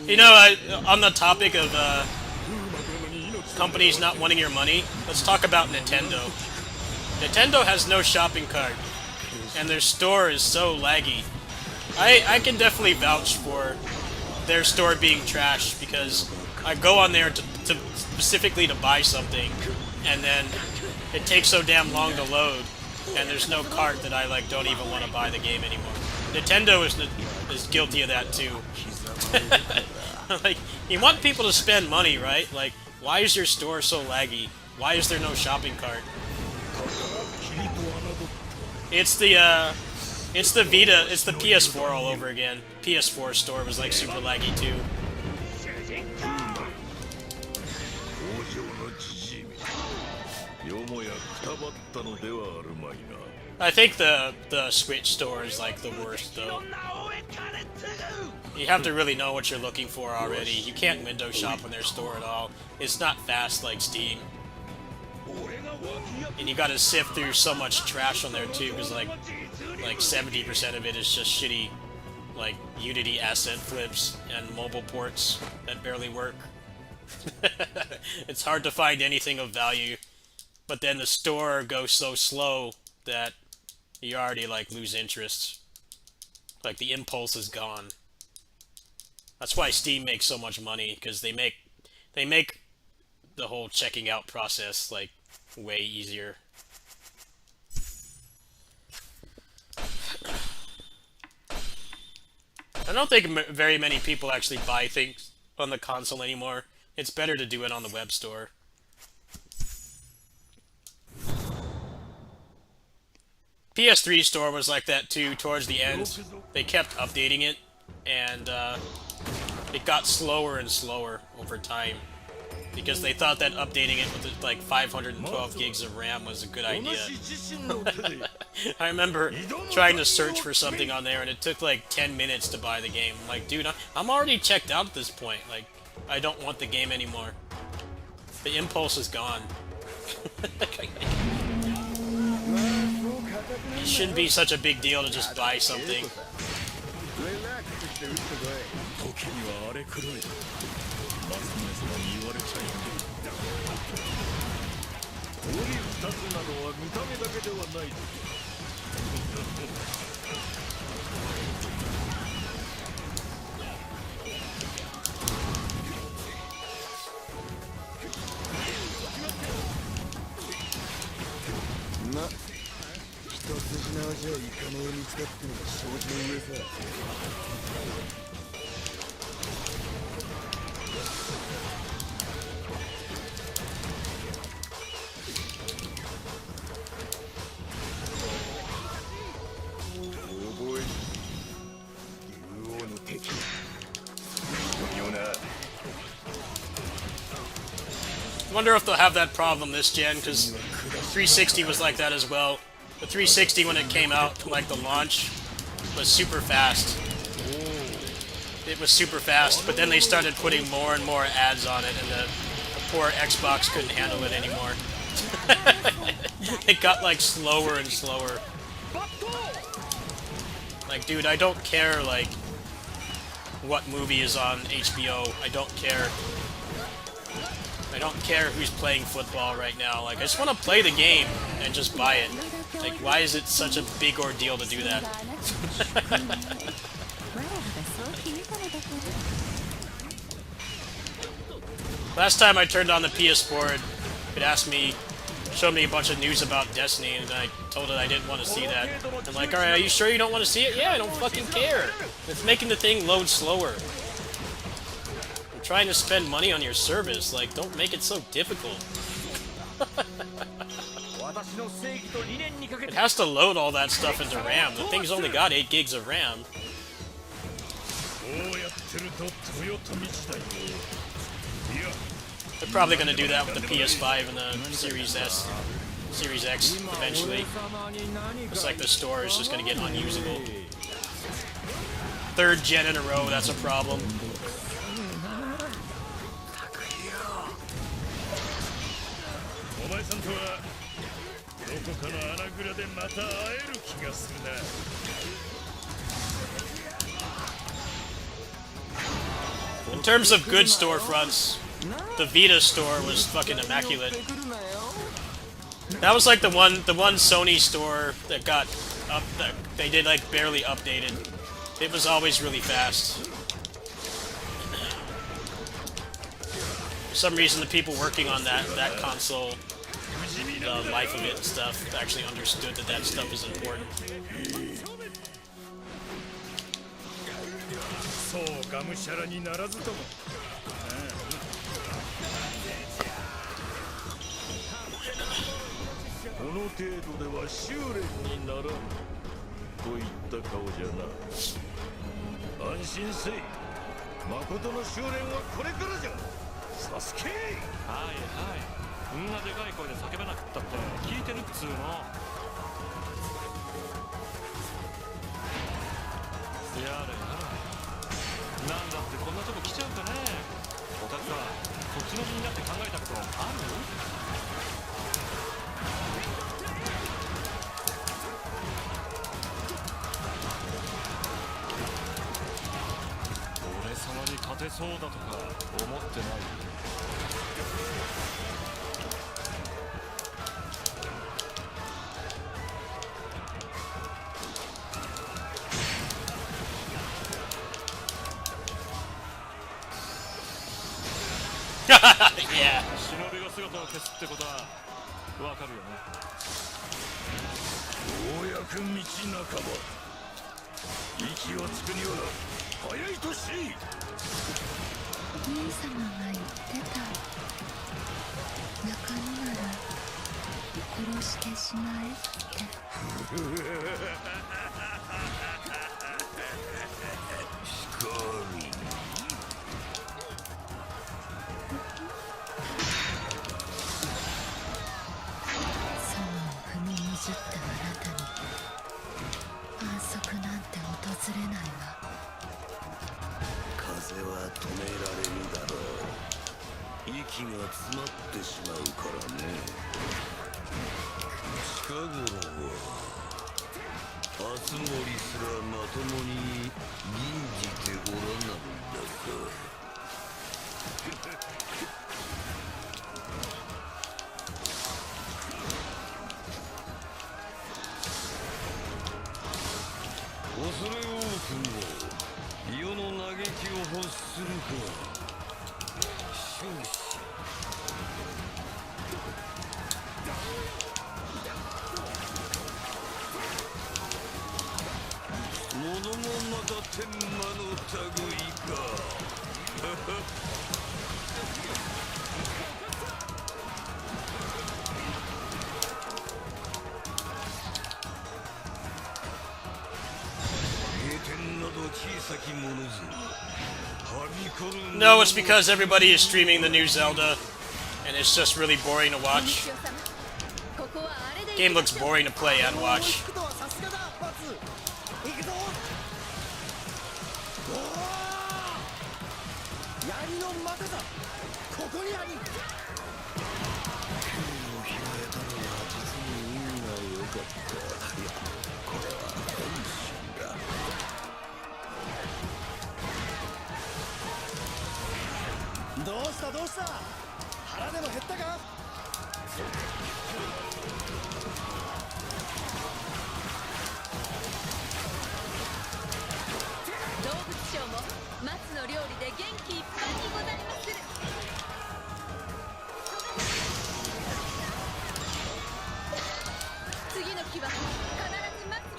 You know, on the topic of companies not wanting your money, let's talk about Nintendo. Nintendo has no shopping cart, and their store is so laggy. I can definitely vouch for their store being trash, because I go on there to specifically to buy something, and then it takes so damn long to load, and there's no cart that I like don't even want to buy the game anymore. Nintendo is guilty of that too. Like, you want people to spend money, right? Like, why is your store so laggy? Why is there no shopping cart? It's the Vita, it's the PS4 all over again. PS4 store was like super laggy too. I think the Switch store is like the worst though. You have to really know what you're looking for already. You can't window shop on their store at all. It's not fast like Steam. And you gotta sift through so much trash on there too, because like 70% of it is just shitty, like, Unity asset flips and mobile ports that barely work. It's hard to find anything of value, but then the store goes so slow that you already, like, lose interest. Like, the impulse is gone. That's why Steam makes so much money, because they make the whole checking out process, like, way easier. I don't think very many people actually buy things on the console anymore. It's better to do it on the web store. PS3 store was like that too towards the end. They kept updating it, and it got slower and slower over time, because they thought that updating it with like 512 gigs of RAM was a good idea. I remember trying to search for something on there, and it took like 10 minutes to buy the game. I'm like, dude, I'm already checked out at this point. Like, I don't want the game anymore. The impulse is gone. It shouldn't be such a big deal to just buy something. I wonder if they'll have that problem this gen, because 360 was like that as well. The 360, when it came out, like the launch, was super fast. It was super fast, but then they started putting more and more ads on it, and the poor Xbox couldn't handle it anymore. It got like slower and slower. Like, dude, I don't care like what movie is on HBO. I don't care. I don't care who's playing football right now. Like, I just want to play the game and just buy it. Like, why is it such a big ordeal to do that? Last time I turned on the PS4, it asked me, showed me a bunch of news about Destiny, and I told it I didn't want to see that. I'm like, alright, are you sure you don't want to see it? Yeah, I don't fucking care. It's making the thing load slower. Trying to spend money on your service, like, don't make it so difficult. It has to load all that stuff into RAM. The thing's only got 8 gigs of RAM. They're probably going to do that with the PS5 and the Series S, Series X eventually. It's like the store is just going to get unusable. 3rd gen in a row, that's a problem. In terms of good storefronts, the Vita store was fucking immaculate. That was like the one Sony store that got up, that they did like barely updated. It was always really fast. For some reason, the people working on that console the life of it and stuff, actually understood that that stuff is important. そうがむしゃらにならずとも。この程度では修練にならんといった顔じゃな。安心せい。誠の修練はこれからじゃ。サスケ。はいはい。んなでかい声で叫べなくったって聞いてるっつうの。やれやれ。なんだってこんなとこ来ちゃうかね。おたくさん、こっちの身になって考えたことある？俺様に勝てそうだとか思ってない？Yeah. 忍びが姿を消すってことはわかるよね。ようやく道半ば。息をつくには早いとし。兄様が言ってた。仲間なら殺してしまえって。光。ずったあなたに反則なんて訪れないわ。風は止められぬだろう。息が詰まってしまうからね。近頃は熱森すらまともに吟じておらなんだか。恐れ多くも世の嘆きを欲するか。少子物もまた天魔の類か。No, it's because everybody is streaming the new Zelda, and it's just really boring to watch. Game looks boring to play and watch.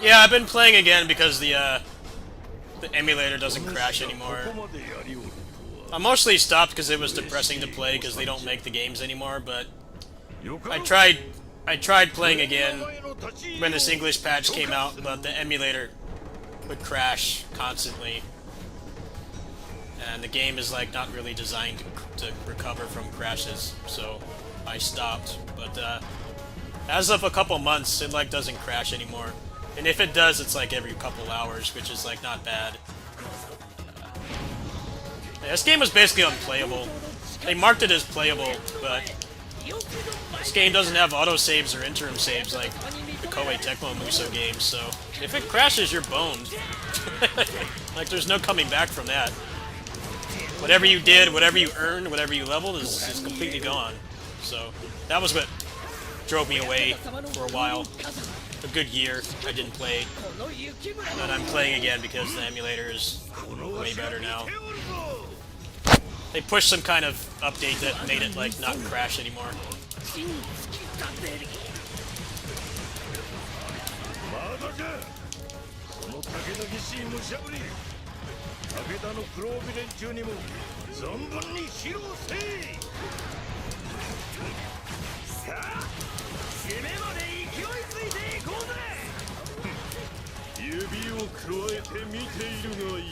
Yeah, I've been playing again because the emulator doesn't crash anymore. I mostly stopped because it was depressing to play because they don't make the games anymore, but I tried playing again when this English patch came out, but the emulator would crash constantly. And the game is like not really designed to recover from crashes, so I stopped. But as of a couple months, it like doesn't crash anymore. And if it does, it's like every couple hours, which is like not bad. This game was basically unplayable. They marked it as playable, but this game doesn't have autosaves or interim saves like the Koei Tecmo Muso games, so if it crashes, you're boned. Like, there's no coming back from that. Whatever you did, whatever you earned, whatever you leveled is completely gone. So that was what drove me away for a while. A good year I didn't play, and I'm playing again because the emulator is way better now. They pushed some kind of update that made it like not crash anymore. まだか。その武田ぎしい武者ぶり、武田の黒帯連中にも存分に披露せい。さあ締めまで勢いついていこうぜ。指を加えて見ているがいい。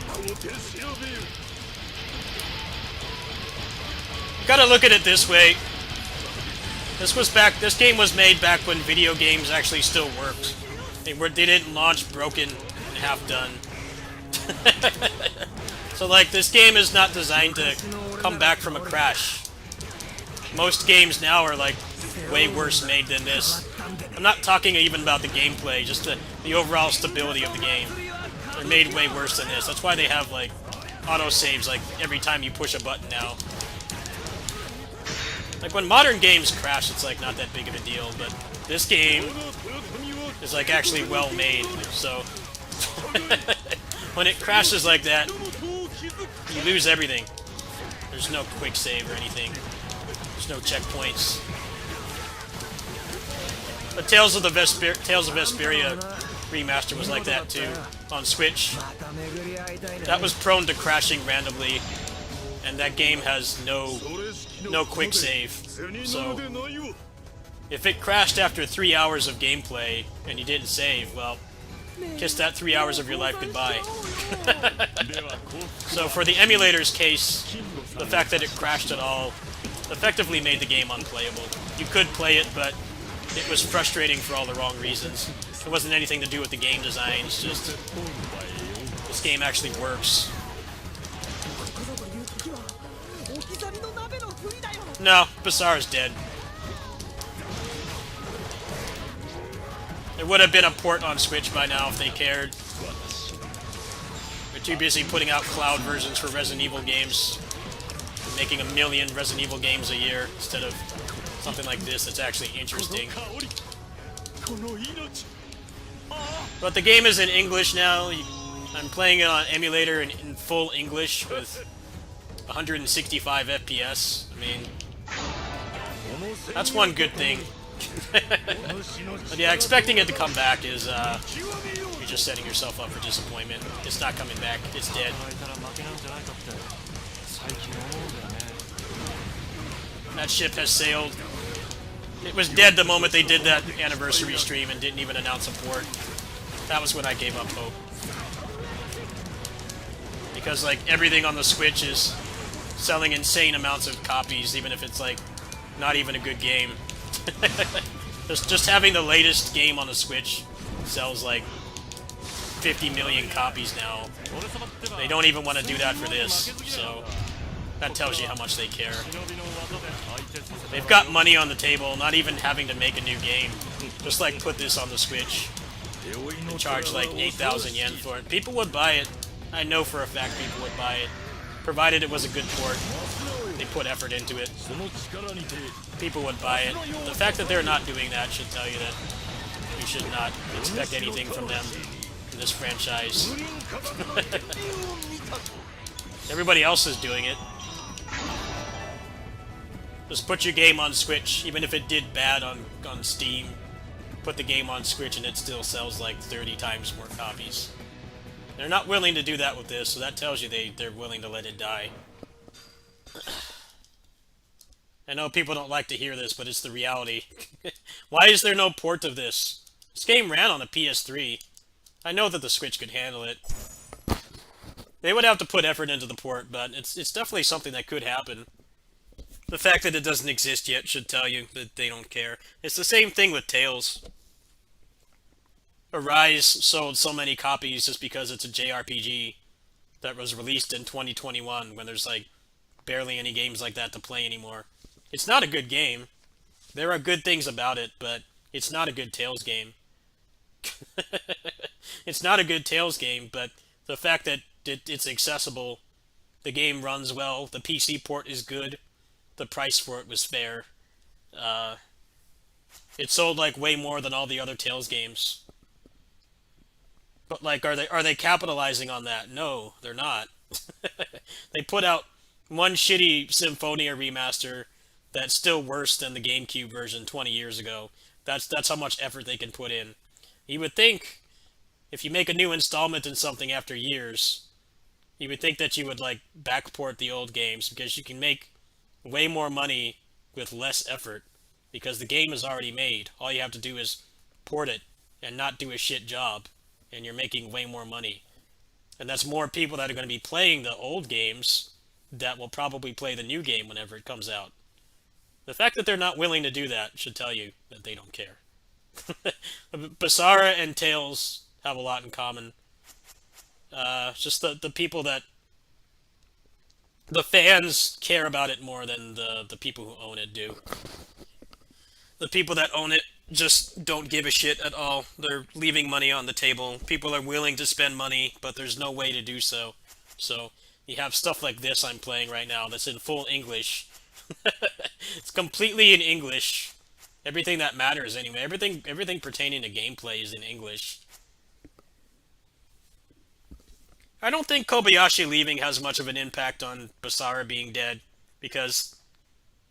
小手調べよ。 Gotta look at it this way. This game was made back when video games actually still worked. They didn't launch broken and half done. So like, this game is not designed to come back from a crash. Most games now are like way worse made than this. I'm not talking even about the gameplay, just the overall stability of the game. They're made way worse than this. That's why they have like autosaves like every time you push a button now. Like when modern games crash, it's like not that big of a deal, but this game is like actually well made, so when it crashes like that, you lose everything. There's no quick save or anything. There's no checkpoints. But Tales of Vesperia remaster was like that too on Switch. That was prone to crashing randomly, and that game has no quick save. So if it crashed after 3 hours of gameplay and you didn't save, well, kiss that 3 hours of your life goodbye. So for the emulator's case, the fact that it crashed at all effectively made the game unplayable. You could play it, but it was frustrating for all the wrong reasons. It wasn't anything to do with the game design, it's just this game actually works. No, Basar's dead. There would have been a port on Switch by now if they cared. They're too busy putting out cloud versions for Resident Evil games. Making 1 million Resident Evil games a year instead of something like this that's actually interesting. But the game is in English now. I'm playing it on emulator in full English with 165 FPS. I mean, that's one good thing. But yeah, expecting it to come back is, you're just setting yourself up for disappointment. It's not coming back. It's dead. That ship has sailed. It was dead the moment they did that anniversary stream and didn't even announce a port. That was when I gave up hope. Because, like, everything on the Switch is selling insane amounts of copies, even if it's, like, not even a good game. just having the latest game on the Switch sells, like, 50 million copies now. They don't even want to do that for this, so that tells you how much they care. They've got money on the table, not even having to make a new game. Just, like, put this on the Switch and charge, like, 8,000 yen for it. People would buy it. I know for a fact people would buy it, provided it was a good port. They put effort into it. People would buy it. The fact that they're not doing that should tell you that you should not expect anything from them in this franchise. Everybody else is doing it. Just put your game on Switch, even if it did bad on Steam. Put the game on Switch and it still sells like 30 times more copies. They're not willing to do that with this, so that tells you they're willing to let it die. I know people don't like to hear this, but it's the reality. Why is there no port of this? This game ran on a PS3. I know that the Switch could handle it. They would have to put effort into the port, but it's definitely something that could happen. The fact that it doesn't exist yet should tell you that they don't care. It's the same thing with Tales. Arise sold so many copies just because it's a JRPG that was released in 2021 when there's like barely any games like that to play anymore. It's not a good game. There are good things about it, but it's not a good Tales game. It's not a good Tales game, but the fact that it's accessible, the game runs well, the PC port is good, the price for it was fair. It sold like way more than all the other Tales games. But like, are they capitalizing on that? No, they're not. They put out one shitty Symphonia remaster that's still worse than the GameCube version 20 years ago. That's how much effort they can put in. You would think if you make a new installment in something after years, you would think that you would like backport the old games because you can make way more money with less effort because the game is already made. All you have to do is port it and not do a shit job, and you're making way more money. And that's more people that are going to be playing the old games that will probably play the new game whenever it comes out. The fact that they're not willing to do that should tell you that they don't care. Basara and Tails have a lot in common. Just the people that... The fans care about it more than the people who own it do. The people that own it just don't give a shit at all. They're leaving money on the table. People are willing to spend money, but there's no way to do so. So, you have stuff like this I'm playing right now that's in full English. It's completely in English. Everything that matters anyway. Everything pertaining to gameplay is in English. I don't think Kobayashi leaving has much of an impact on Basara being dead, because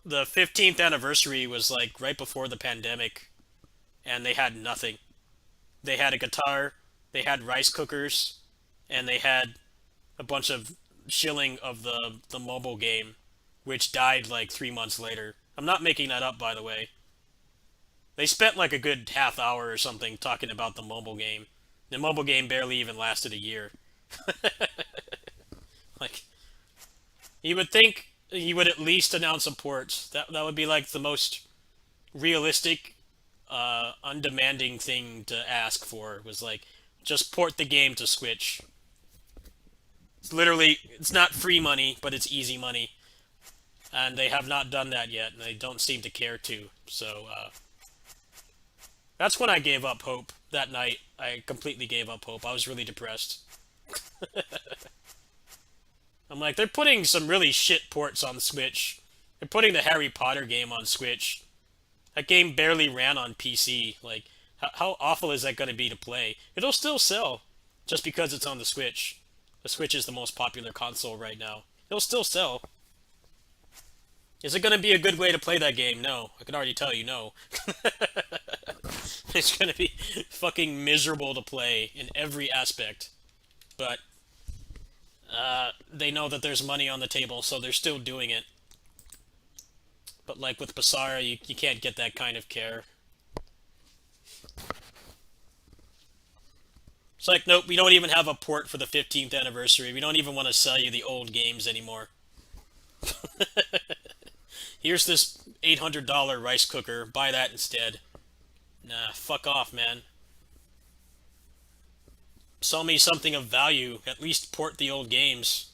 the 15th anniversary was like right before the pandemic, and they had nothing. They had a guitar, they had rice cookers, and they had a bunch of shilling of the mobile game, which died like 3 months later. I'm not making that up, by the way. They spent like a good half hour or something talking about the mobile game. The mobile game barely even lasted a year. Like, you would think he would at least announce a port. That would be like the most realistic, undemanding thing to ask for. Was like, just port the game to Switch. It's literally, it's not free money, but it's easy money. And they have not done that yet, and they don't seem to care to. So, that's when I gave up hope. That night, I completely gave up hope. I was really depressed. I'm like, they're putting some really shit ports on Switch. They're putting the Harry Potter game on Switch. That game barely ran on PC. Like, how awful is that going to be to play? It'll still sell, just because it's on the Switch. The Switch is the most popular console right now. It'll still sell. Is it going to be a good way to play that game? No. I can already tell you no. It's going to be fucking miserable to play in every aspect. But they know that there's money on the table, so they're still doing it. But like with Basara, you can't get that kind of care. It's like, nope, we don't even have a port for the 15th anniversary. We don't even want to sell you the old games anymore. Here's this $800 rice cooker. Buy that instead. Nah, fuck off, man. Sell me something of value. At least port the old games.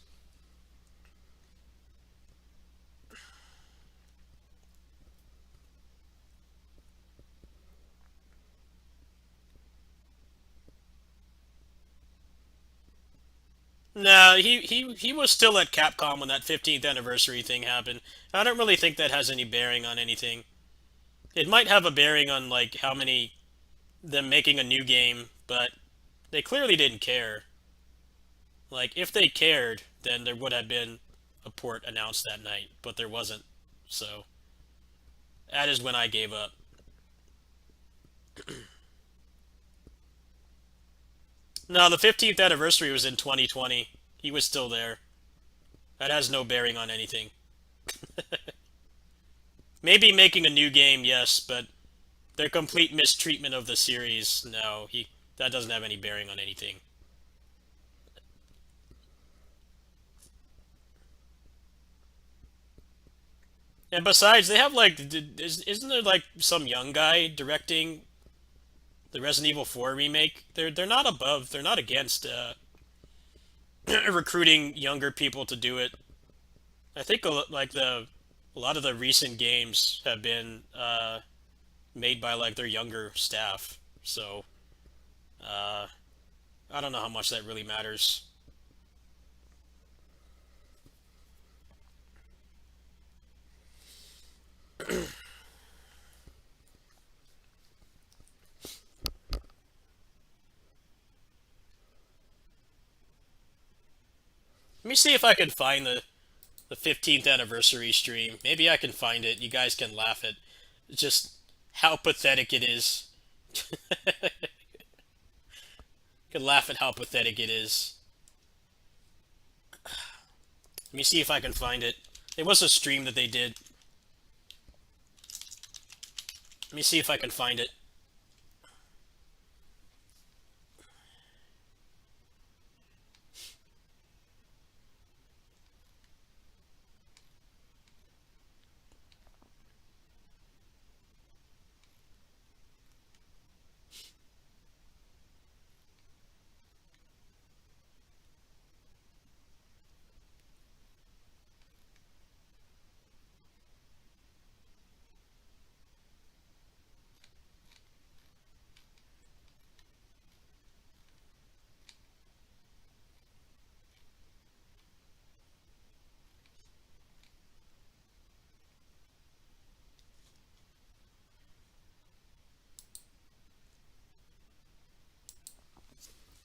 Nah, he was still at Capcom when that 15th anniversary thing happened. I don't really think that has any bearing on anything. It might have a bearing on, like, how many... them making a new game, but they clearly didn't care. Like, if they cared, then there would have been a port announced that night, but there wasn't. So, that is when I gave up. No, the 15th anniversary was in 2020. He was still there. That has no bearing on anything. Maybe making a new game, yes, but their complete mistreatment of the series, no, that doesn't have any bearing on anything. And besides, they have like, isn't there like some young guy directing the Resident Evil 4 remake? They're not above, they're not against recruiting younger people to do it. I think a lot of the recent games have been made by like their younger staff. So I don't know how much that really matters. I me see if I can find the 15th anniversary stream. Maybe I can find it. You guys can laugh at just how pathetic it is. You can laugh at how pathetic it is. Let me see if I can find it. It was a stream that they did. Let me see if I can find it.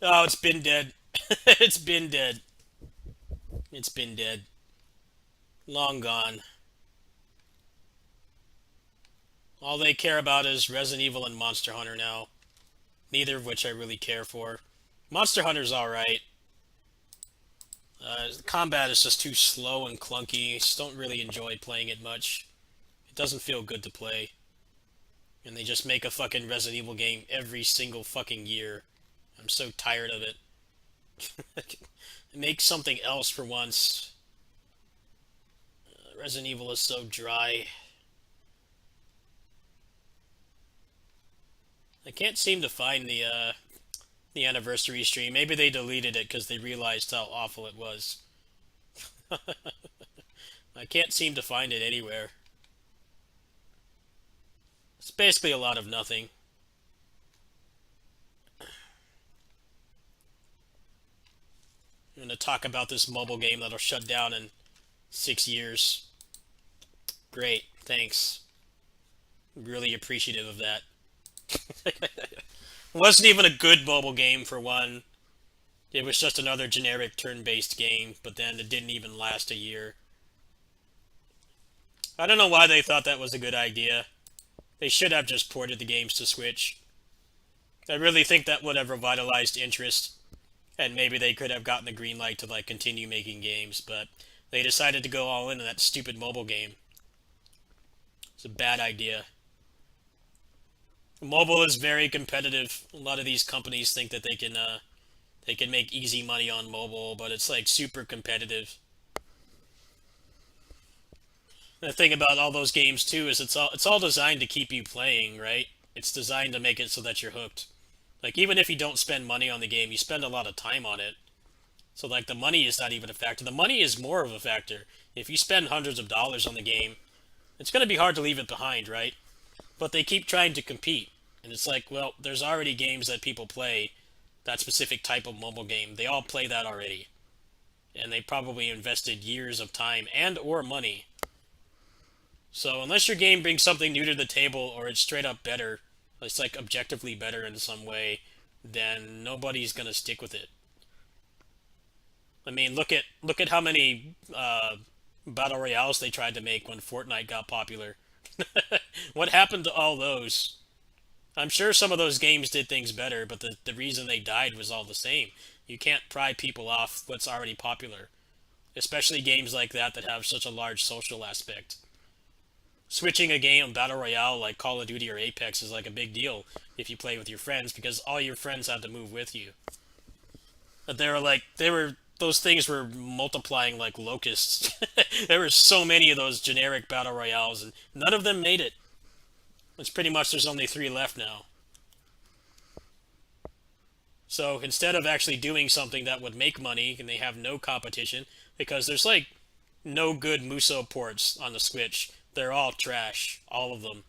Oh, it's been dead. It's been dead. It's been dead. Long gone. All they care about is Resident Evil and Monster Hunter now. Neither of which I really care for. Monster Hunter's alright. Combat is just too slow and clunky. Just don't really enjoy playing it much. It doesn't feel good to play. And they just make a fucking Resident Evil game every single fucking year. I'm so tired of it. Make something else for once. Resident Evil is so dry. I can't seem to find the anniversary stream. Maybe they deleted it because they realized how awful it was. I can't seem to find it anywhere. It's basically a lot of nothing. I'm going to talk about this mobile game that'll shut down in 6 years. Great, thanks. Really appreciative of that. It wasn't even a good mobile game for one. It was just another generic turn-based game, but then it didn't even last a year. I don't know why they thought that was a good idea. They should have just ported the games to Switch. I really think that would have revitalized interest, and maybe they could have gotten the green light to like continue making games, but they decided to go all in on that stupid mobile game. It's a bad idea. Mobile is very competitive. A lot of these companies think that they can make easy money on mobile, but it's like super competitive. The thing about all those games too is it's all designed to keep you playing, right? It's designed to make it so that you're hooked. Like even if you don't spend money on the game, you spend a lot of time on it. So like the money is not even a factor. The money is more of a factor. If you spend hundreds of dollars on the game, it's going to be hard to leave it behind, right? But they keep trying to compete. And it's like, well, there's already games that people play, that specific type of mobile game. They all play that already. And they probably invested years of time and or money. So unless your game brings something new to the table or it's straight up better, it's like objectively better in some way, then nobody's going to stick with it. I mean, look at how many battle royales they tried to make when Fortnite got popular. What happened to all those? I'm sure some of those games did things better, but the reason they died was all the same. You can't pry people off what's already popular, especially games like that that have such a large social aspect. Switching a game battle royale like Call of Duty or Apex is like a big deal if you play with your friends because all your friends have to move with you. But those things were multiplying like locusts. There were so many of those generic battle royales and none of them made it. It's pretty much there's only 3 left now. So instead of actually doing something that would make money and they have no competition, because there's like no good Muso ports on the Switch. They're all trash, all of them.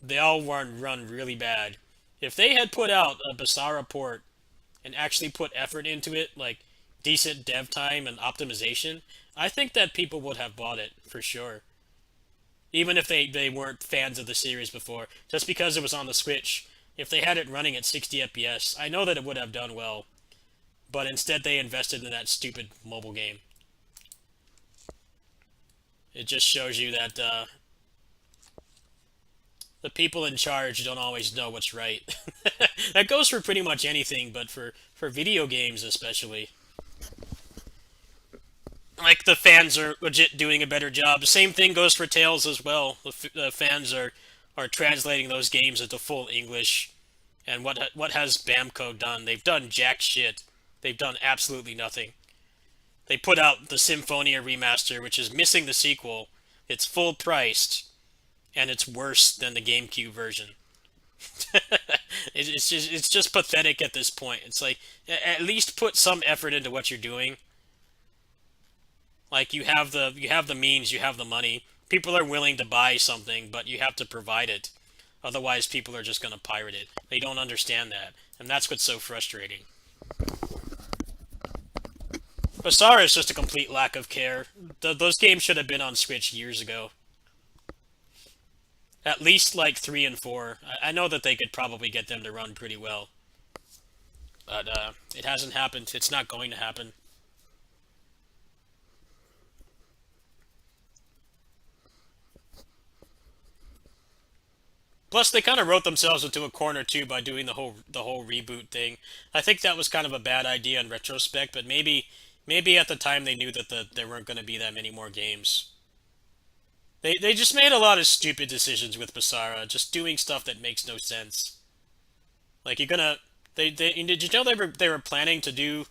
They all run really bad. If they had put out a Basara port and actually put effort into it, like decent dev time and optimization, I think that people would have bought it, for sure. Even if they weren't fans of the series before, just because it was on the Switch. If they had it running at 60 FPS, I know that it would have done well. but instead they invested in that stupid mobile game. It just shows you that the people in charge don't always know what's right. That goes for pretty much anything, but for video games especially. Like, the fans are legit doing a better job. The same thing goes for Tales as well. The fans are translating those games into full English. And what has Bamco done? They've done jack shit. They've done absolutely nothing. They put out the Symphonia remaster, which is missing the sequel. It's full priced, and it's worse than the GameCube version. It's just pathetic at this point. It's like, at least put some effort into what you're doing. Like, you have the means, you have the money. People are willing to buy something, but you have to provide it. Otherwise, people are just going to pirate it. They don't understand that, and that's what's so frustrating. Basara is just a complete lack of care. Those games should have been on Switch years ago. At least, like, 3 and 4. I know that they could probably get them to run pretty well. But, it hasn't happened. It's not going to happen. Plus, they kind of wrote themselves into a corner too by doing the whole reboot thing. I think that was kind of a bad idea in retrospect, but maybe at the time they knew that there weren't going to be that many more games. They just made a lot of stupid decisions with Basara, just doing stuff that makes no sense. Like, you're gonna did you know they were planning to do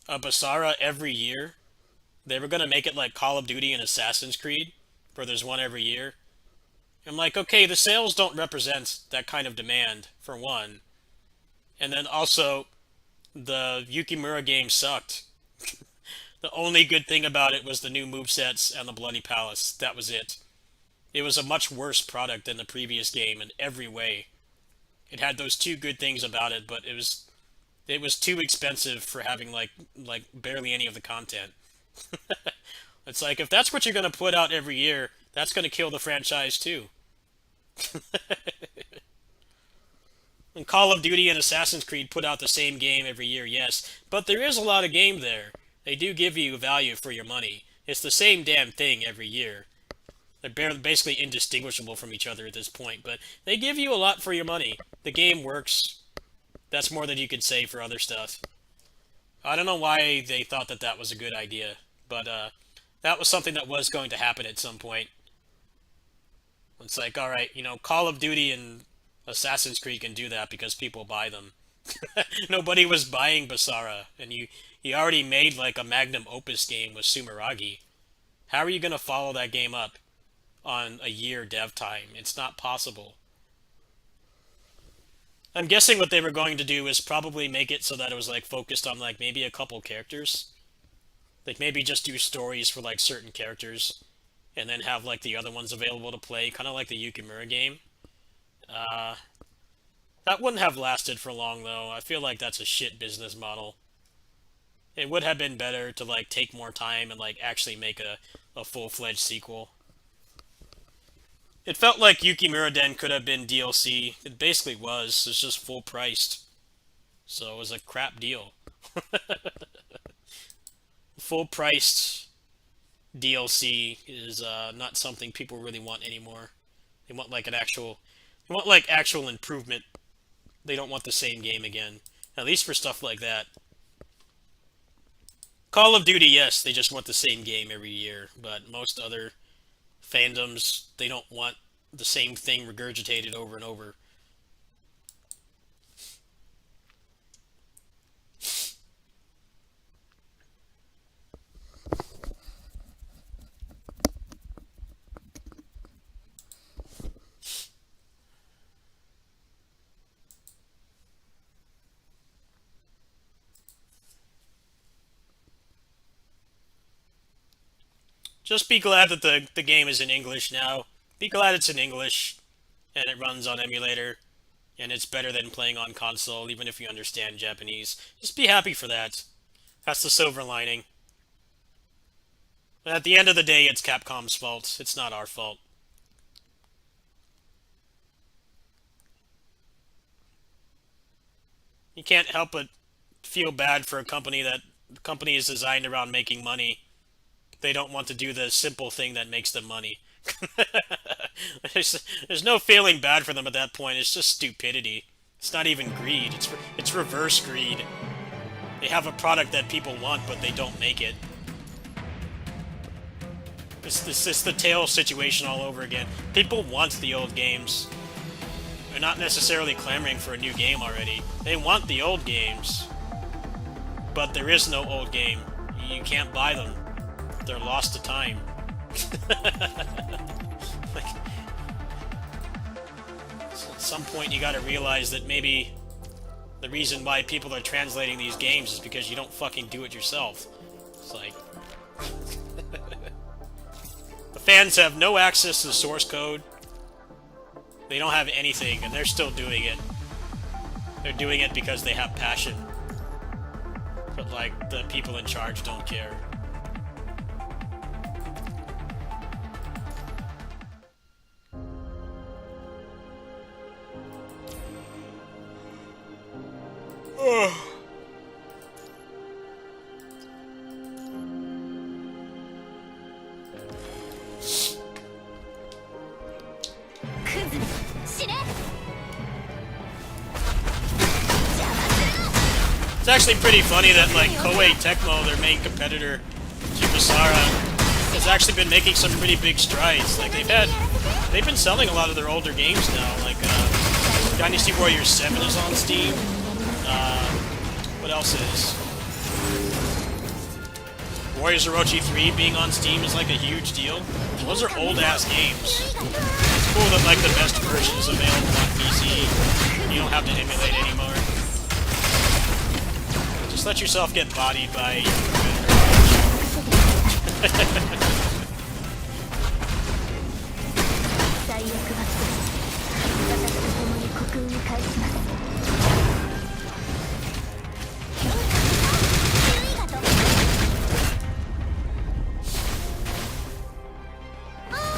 a Basara every year? They were gonna make it like Call of Duty and Assassin's Creed, where there's one every year. I'm like, okay, the sales don't represent that kind of demand, for one. And then also, the Yukimura game sucked. The only good thing about it was the new movesets and the Bloody Palace. That was it. It was a much worse product than the previous game in every way. It had those two good things about it, but it was too expensive for having like barely any of the content. It's like, if that's what you're going to put out every year, that's going to kill the franchise too. And Call of Duty and Assassin's Creed put out the same game every year, yes, but there is a lot of game there. They do give you value for your money. It's the same damn thing every year. They're basically indistinguishable from each other at this point, but they give you a lot for your money. The game works. That's more than you could say for other stuff. I don't know why they thought that that was a good idea, but that was something that was going to happen at some point. It's like, alright, Call of Duty and Assassin's Creed can do that because people buy them. Nobody was buying Basara, and you already made like a magnum opus game with Sumeragi. How are you going to follow that game up on a year dev time? It's not possible. I'm guessing what they were going to do is probably make it so that it was like focused on like maybe a couple characters. Like, maybe just do stories for like certain characters, and then have like the other ones available to play, kind of like the Yukimura game. That wouldn't have lasted for long, though. I feel like that's a shit business model. It would have been better to like take more time and like actually make a full-fledged sequel. It felt like Yukimura Den could have been DLC. It basically was. It's just full priced. So it was a crap deal. Full priced DLC is not something people really want anymore. They want like actual improvement. They don't want the same game again. At least for stuff like that. Call of Duty, yes, they just want the same game every year, but most other fandoms, they don't want the same thing regurgitated over and over. Just be glad that the game is in English now. Be glad it's in English, and it runs on emulator, and it's better than playing on console, even if you understand Japanese. Just be happy for that. That's the silver lining. But at the end of the day, it's Capcom's fault. It's not our fault. You can't help but feel bad for a company is designed around making money. They don't want to do the simple thing that makes them money. there's no feeling bad for them at that point. It's just stupidity. It's not even greed. It's reverse greed. They have a product that people want, but they don't make it. It's the Tales situation all over again. People want the old games. They're not necessarily clamoring for a new game already. They want the old games. But there is no old game. You can't buy them. They're lost to time. Like, so at some point you gotta realize that maybe the reason why people are translating these games is because you don't fucking do it yourself. It's like... The fans have no access to the source code. They don't have anything, and they're still doing it. They're doing it because they have passion. But, like, the people in charge don't care. Ugh. It's actually pretty funny that, like, Koei Tecmo, their main competitor, Kibasara, has actually been making some pretty big strides. Like, they've been selling a lot of their older games now. Like, Dynasty Warriors 7 is on Steam. What else is? Warriors Orochi 3 being on Steam is, like, a huge deal. Those are old-ass games. It's cool that, like, the best version is available on PC. You don't have to emulate anymore. Just let yourself get bodied by your competitor.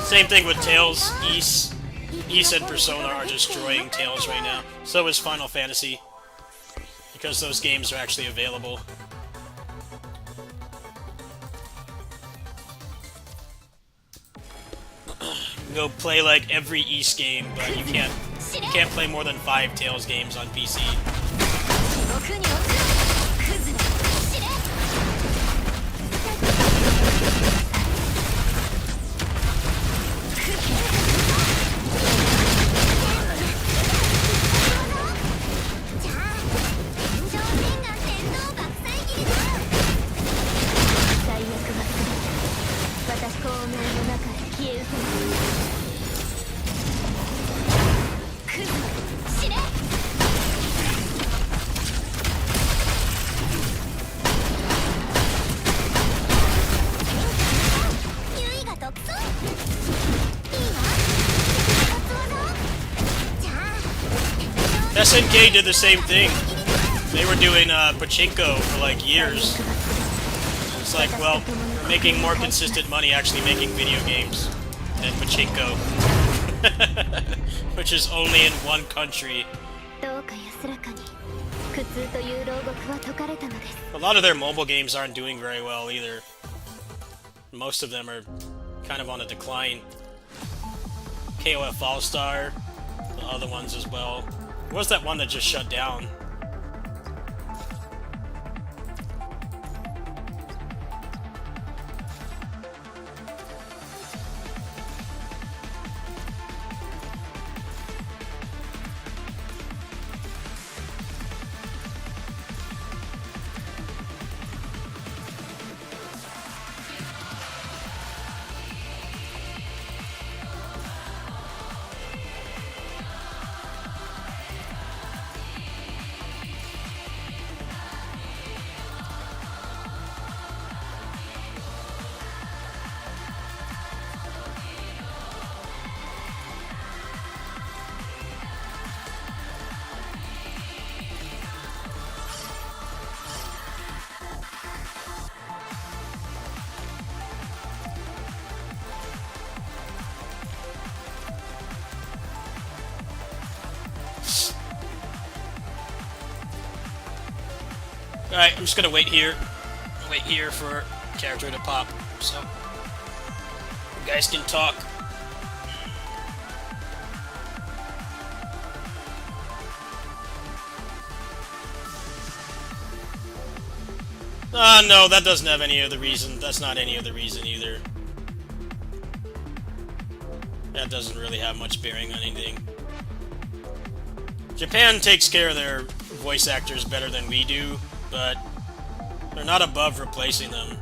Same thing with Tales. Ys and Persona are destroying Tales right now. So is Final Fantasy. Because those games are actually available. Go play like every Ys game, but you can't play more than 5 Tales games on PC. SNK did the same thing. They were doing pachinko for like years. It's like, well, we're making more consistent money actually making video games than pachinko. Which is only in one country. A lot of their mobile games aren't doing very well either. Most of them are kind of on a decline. KOF All-Star, the other ones as well. What was that one that just shut down? Alright, I'm just gonna wait here. Wait here for character to pop, so you guys can talk. No, that doesn't have any other reason. That's not any other reason either. That doesn't really have much bearing on anything. Japan takes care of their voice actors better than we do, but they're not above replacing them.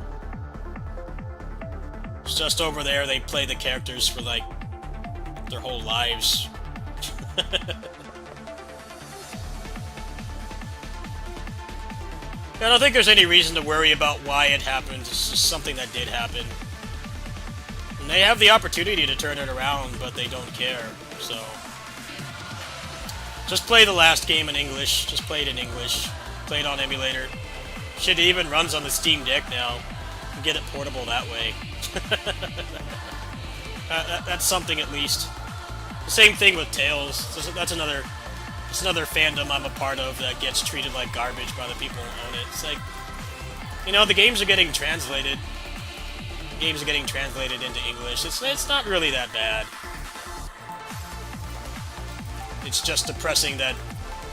It's just over there they play the characters for, like, their whole lives. I don't think there's any reason to worry about why it happened. It's just something that did happen. And they have the opportunity to turn it around, but they don't care, so... Just play the last game in English. Just play it in English. Play it on emulator. Shit, it even runs on the Steam Deck now. You can get it portable that way. That's something at least. The same thing with Tales. That's another fandom I'm a part of that gets treated like garbage by the people who own it. It's like, you know, the games are getting translated. The games are getting translated into English. It's not really that bad. It's just depressing that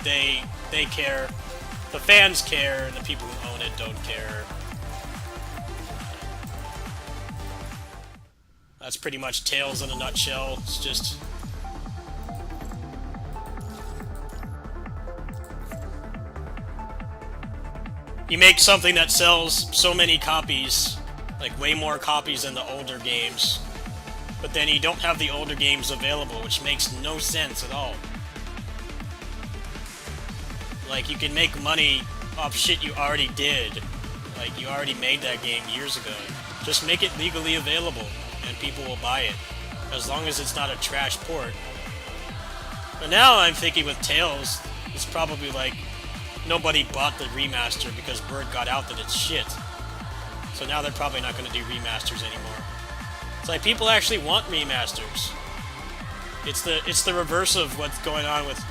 they care, the fans care, and the people who own it don't care. That's pretty much Tales in a nutshell. It's just... You make something that sells so many copies, like way more copies than the older games, but then you don't have the older games available, which makes no sense at all. Like, you can make money off shit you already did. Like, you already made that game years ago. Just make it legally available, and people will buy it. As long as it's not a trash port. But now I'm thinking with Tales, it's probably like, nobody bought the remaster because word got out that it's shit. So now they're probably not going to do remasters anymore. It's like, people actually want remasters. It's the reverse of what's going on with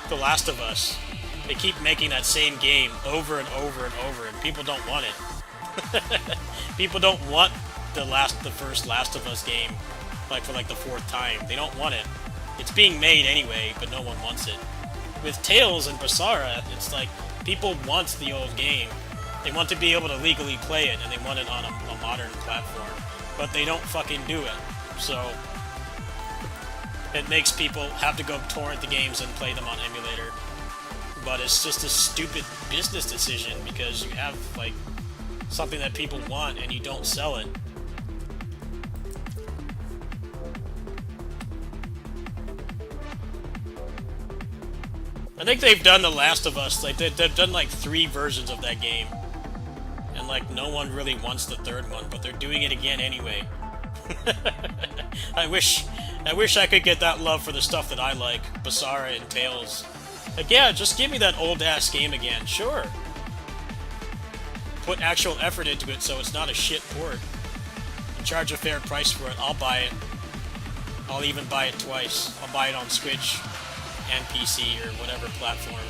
The Last of Us. They keep making that same game over and over and over, and people don't want it. People don't want the first Last of Us game, like, for like the 4th time. They don't want it. It's being made anyway, but no one wants it. With Tales and Basara, it's like, people want the old game. They want to be able to legally play it, and they want it on a modern platform. But they don't fucking do it. So, it makes people have to go torrent the games and play them on emulator. But it's just a stupid business decision, because you have, like, something that people want, and you don't sell it. I think they've done The Last of Us, like, they've done, like, 3 versions of that game. And, like, no one really wants the 3rd one, but they're doing it again anyway. I wish I could get that love for the stuff that I like, Basara and Tales. Like, yeah, just give me that old-ass game again, sure. Put actual effort into it so it's not a shit port. And charge a fair price for it, I'll buy it. I'll even buy it twice. I'll buy it on Switch and PC or whatever platform.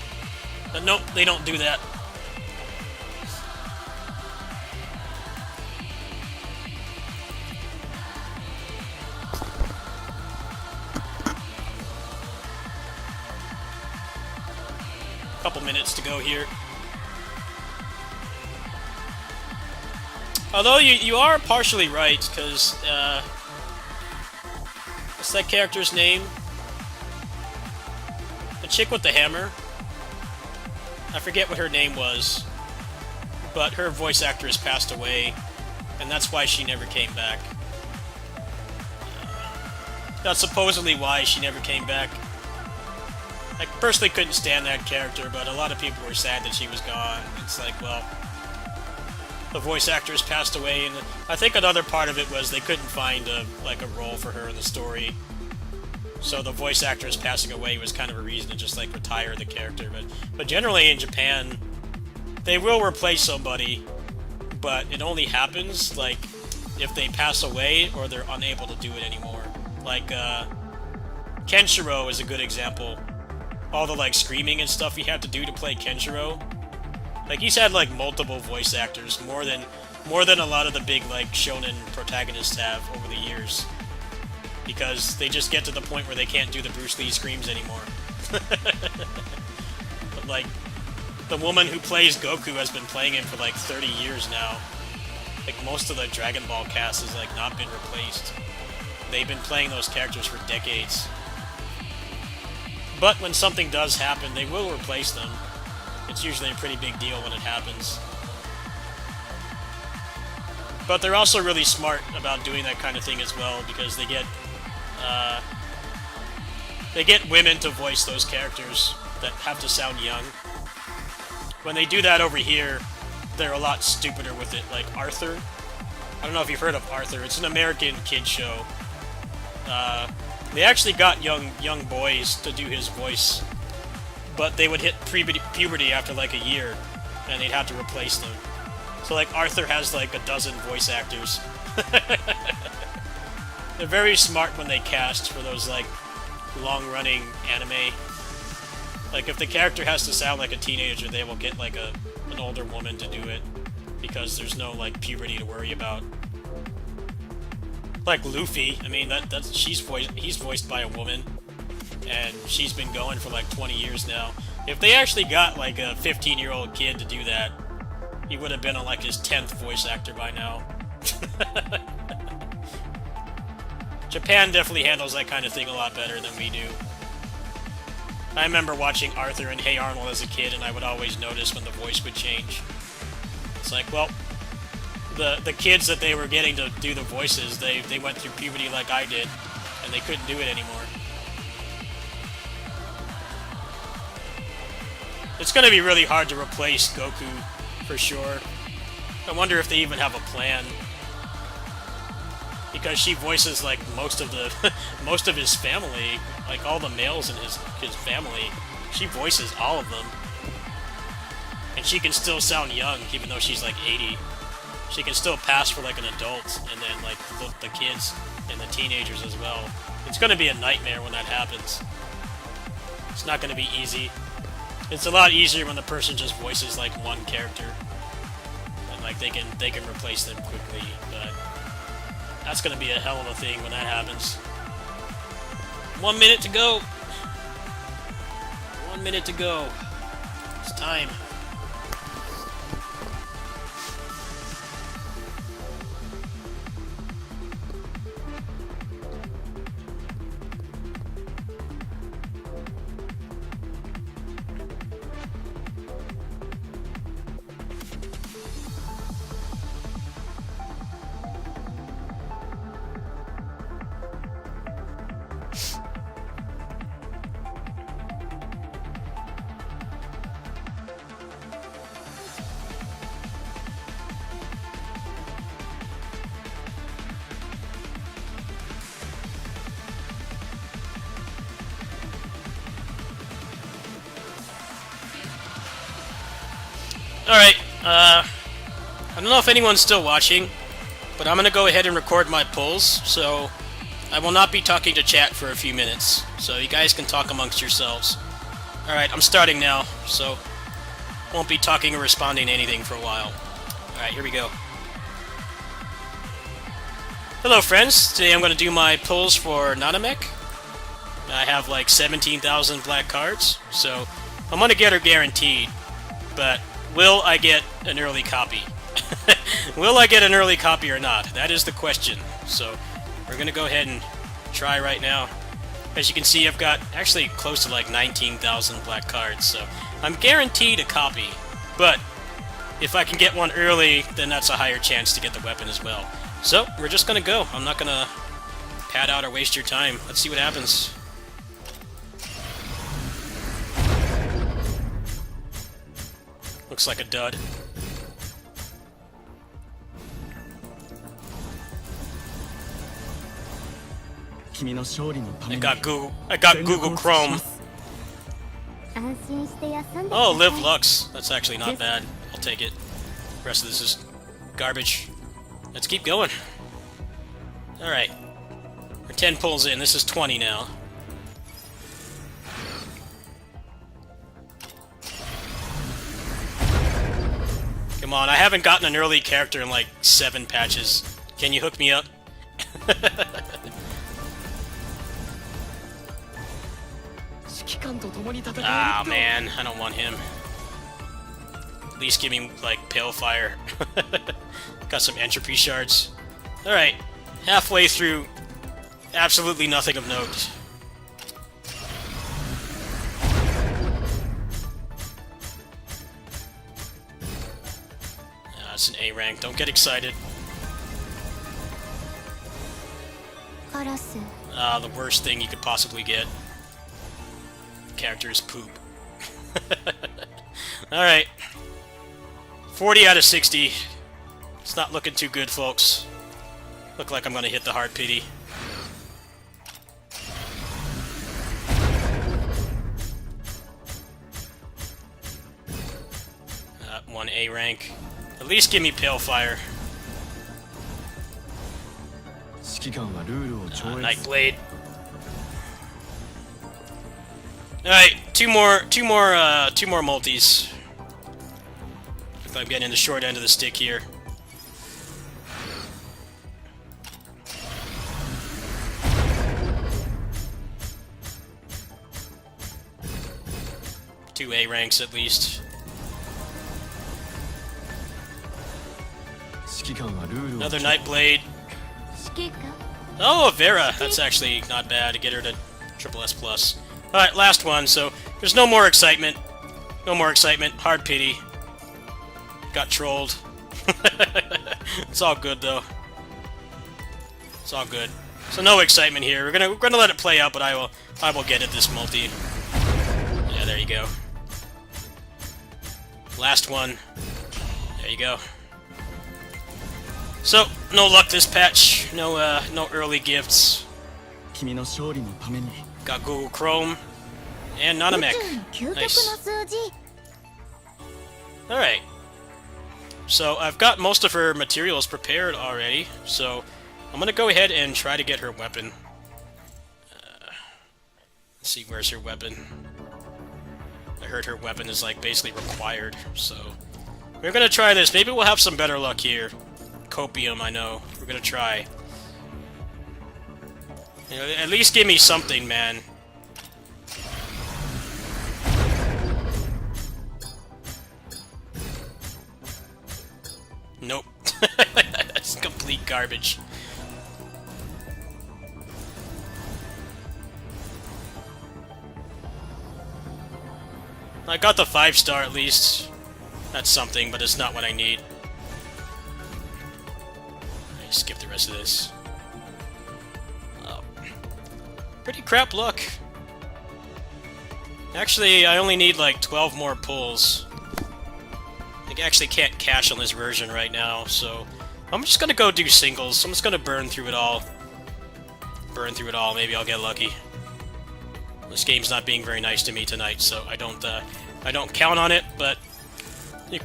But nope, they don't do that. Couple minutes to go here. Although you are partially right, because what's that character's name? The chick with the hammer. I forget what her name was, but her voice actor has passed away, and that's why she never came back. That's supposedly why she never came back. I personally couldn't stand that character, but a lot of people were sad that she was gone. It's like, well, the voice actress passed away, and I think another part of it was they couldn't find a role for her in the story. So the voice actress passing away was kind of a reason to just, like, retire the character. But generally in Japan, they will replace somebody, but it only happens, like, if they pass away or they're unable to do it anymore. Like, Kenshiro is a good example. All the, like, screaming and stuff you have to do to play Kenshiro, Like, he's had, like, multiple voice actors, more than a lot of the big, like, shonen protagonists have over the years. Because they just get to the point where they can't do the Bruce Lee screams anymore. But, like, the woman who plays Goku has been playing him for, like, 30 years now. Like, most of the Dragon Ball cast has, like, not been replaced. They've been playing those characters for decades. But when something does happen, they will replace them. It's usually a pretty big deal when it happens. But they're also really smart about doing that kind of thing as well, because they get women to voice those characters that have to sound young. When they do that over here, they're a lot stupider with it. Like Arthur. I don't know if you've heard of Arthur. It's an American kid show. They actually got young boys to do his voice, but they would hit puberty after like a year, and they'd have to replace them. So like Arthur has like a dozen voice actors. They're very smart when they cast for those like long-running anime. Like if the character has to sound like a teenager, they will get like an older woman to do it, because there's no like puberty to worry about. Like Luffy, I mean he's voiced by a woman, and she's been going for like 20 years now. If they actually got like a 15-year-old kid to do that, he would have been on like his 10th voice actor by now. Japan definitely handles that kind of thing a lot better than we do. I remember watching Arthur and Hey Arnold as a kid, and I would always notice when the voice would change. It's like, well, the kids that they were getting to do the voices, they went through puberty like I did, and they couldn't do it anymore. It's going to be really hard to replace Goku, for sure. I wonder if they even have a plan. Because she voices like most of his family, like all the males in his family. She voices all of them. And she can still sound young, even though she's like 80. She can still pass for like an adult, and then like the kids and the teenagers as well. It's going to be a nightmare when that happens. It's not going to be easy. It's a lot easier when the person just voices like one character, and like they can replace them quickly. But that's going to be a hell of a thing when that happens. 1 minute to go. 1 minute to go. It's time. Alright, I don't know if anyone's still watching, but I'm gonna go ahead and record my pulls, so I will not be talking to chat for a few minutes, so you guys can talk amongst yourselves. Alright, I'm starting now, so won't be talking or responding to anything for a while. Alright, here we go. Hello friends, today I'm going to do my pulls for Nanamek. I have like 17,000 black cards, so I'm going to get her guaranteed, but will I get an early copy? Will I get an early copy or not? That is the question. So we're going to go ahead and try right now. As you can see, I've got actually close to like 19,000 black cards, so I'm guaranteed a copy. But if I can get one early, then that's a higher chance to get the weapon as well. So we're just going to go. I'm not going to pad out or waste your time. Let's see what happens. Looks like a dud. I got Google Chrome. Oh, Live Lux. That's actually not bad. I'll take it. The rest of this is garbage. Let's keep going. Alright. We're 10 pulls in. This is 20 now. Come on, I haven't gotten an early character in like 7 patches. Can you hook me up? Ah, man, I don't want him. At least give me, like, Pale Fire. Got some Entropy Shards. Alright, halfway through, absolutely nothing of note. It's an A rank, don't get excited. The worst thing you could possibly get. Character is poop. Alright. 40 out of 60. It's not looking too good, folks. Look like I'm gonna hit the hard pity. One A rank. At least give me Pale Fire. Nightblade. Alright, two more multis. Looks like I'm getting the short end of the stick here. Two A ranks at least. Another Nightblade. Oh, Vera! That's actually not bad to get her to triple S+. Alright, last one, so there's no more excitement. No more excitement. Hard pity. Got trolled. It's all good, though. It's all good. So no excitement here. We're gonna let it play out, but I will get it this multi. Yeah, there you go. Last one. There you go. So, no luck this patch. No early gifts. Got Google Chrome. And Nanamech. Nice. Alright. So, I've got most of her materials prepared already. So, I'm gonna go ahead and try to get her weapon. Let's see, where's her weapon? I heard her weapon is, like, basically required. So, we're gonna try this. Maybe we'll have some better luck here. Copium, I know. We're gonna try. You know, at least give me something, man. Nope. It's complete garbage. I got the 5-star at least. That's something, but it's not what I need. Skip the rest of this. Oh. Pretty crap luck. Actually, I only need like 12 more pulls. I actually can't cash on this version right now, so I'm just gonna go do singles. I'm just gonna burn through it all. Burn through it all. Maybe I'll get lucky. This game's not being very nice to me tonight, so I don't count on it. But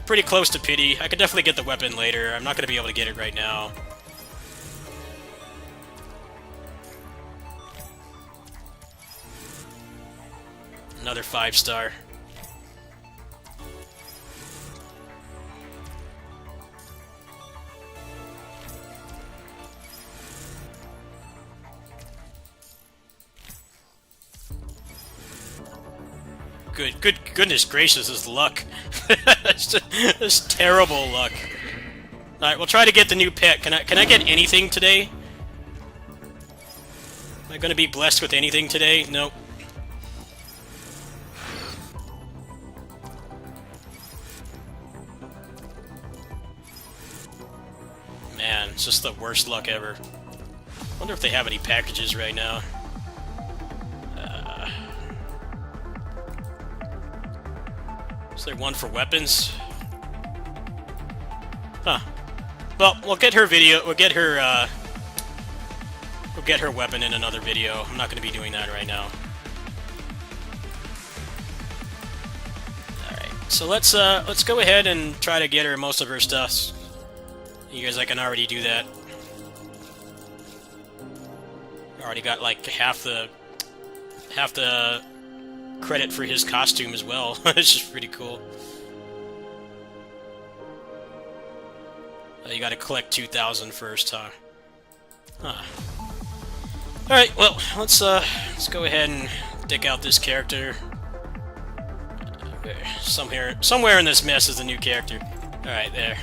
pretty close to pity. I could definitely get the weapon later. I'm not gonna be able to get it right now. Another 5-star. Goodness gracious, this luck. It's terrible luck. Alright, we'll try to get the new pet. Can I get anything today? Am I gonna be blessed with anything today? Nope. Man, it's just the worst luck ever. Wonder if they have any packages right now. Is there one for weapons? Huh. Well, we'll get her video. We'll get her weapon in another video. I'm not going to be doing that right now. All right. So let's go ahead and try to get her most of her stuff. You guys, I can already do that. Already got like half the credit for his costume as well. It's just pretty cool. You gotta collect 2,000 first, huh? Huh. Alright, well, let's go ahead and dig out this character. Somewhere in this mess is a new character. Alright, there.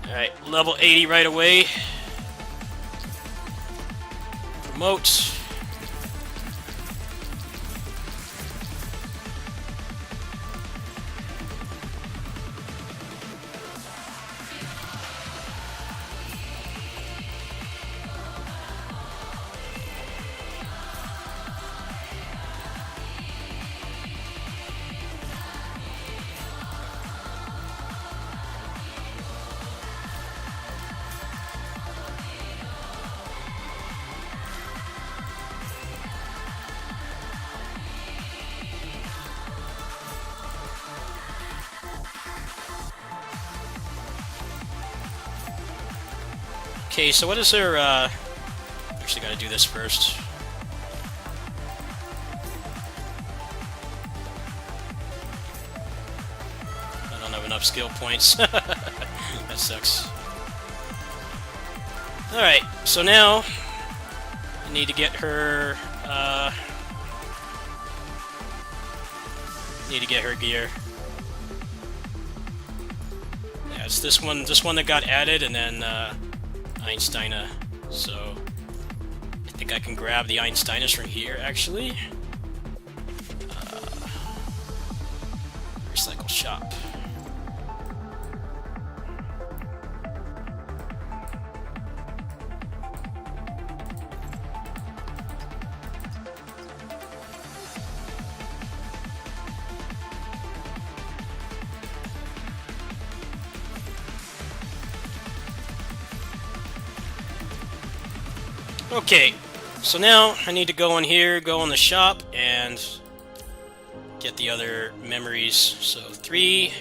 Alright, level 80 right away. Promote. Okay, so what is their, actually gotta do this first. I don't have enough skill points. That sucks. Alright, so now I need to get her, gear. Yeah, it's this one that got added, and then, Einsteiner. So I think I can grab the Einsteiners from here, actually. Recycle shop. Okay, so now I need to go in here, go in the shop, and get the other memories. So 3,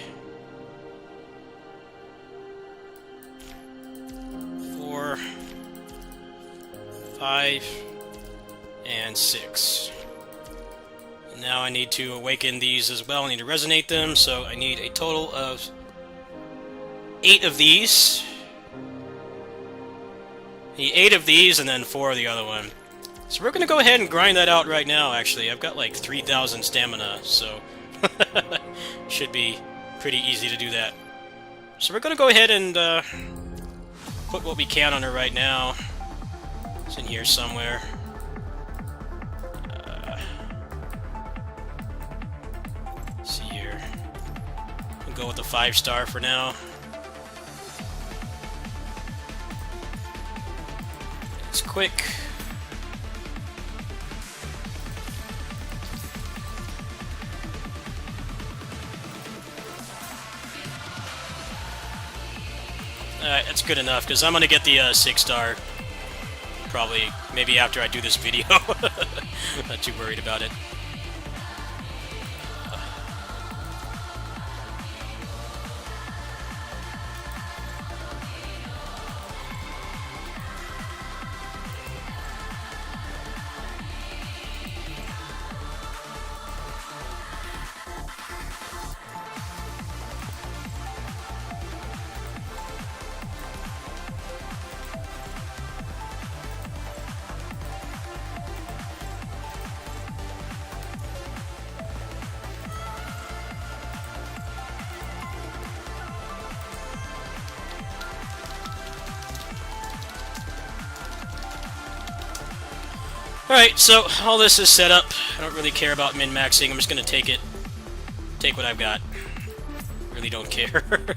4, 5, and 6. And now I need to awaken these as well. I need to resonate them, so I need a total of 8 of these. Need 8 of these, and then 4 of the other one. So we're gonna go ahead and grind that out right now, actually. I've got like 3,000 stamina, so should be pretty easy to do that. So we're gonna go ahead and put what we can on her right now. It's in here somewhere. Let's see here. We'll go with the 5-star for now. It's quick. Alright, that's good enough, because I'm going to get the 6-star probably, maybe after I do this video. Not too worried about it. Alright, so all this is set up. I don't really care about min-maxing. I'm just gonna take what I've got. Really don't care. Alright.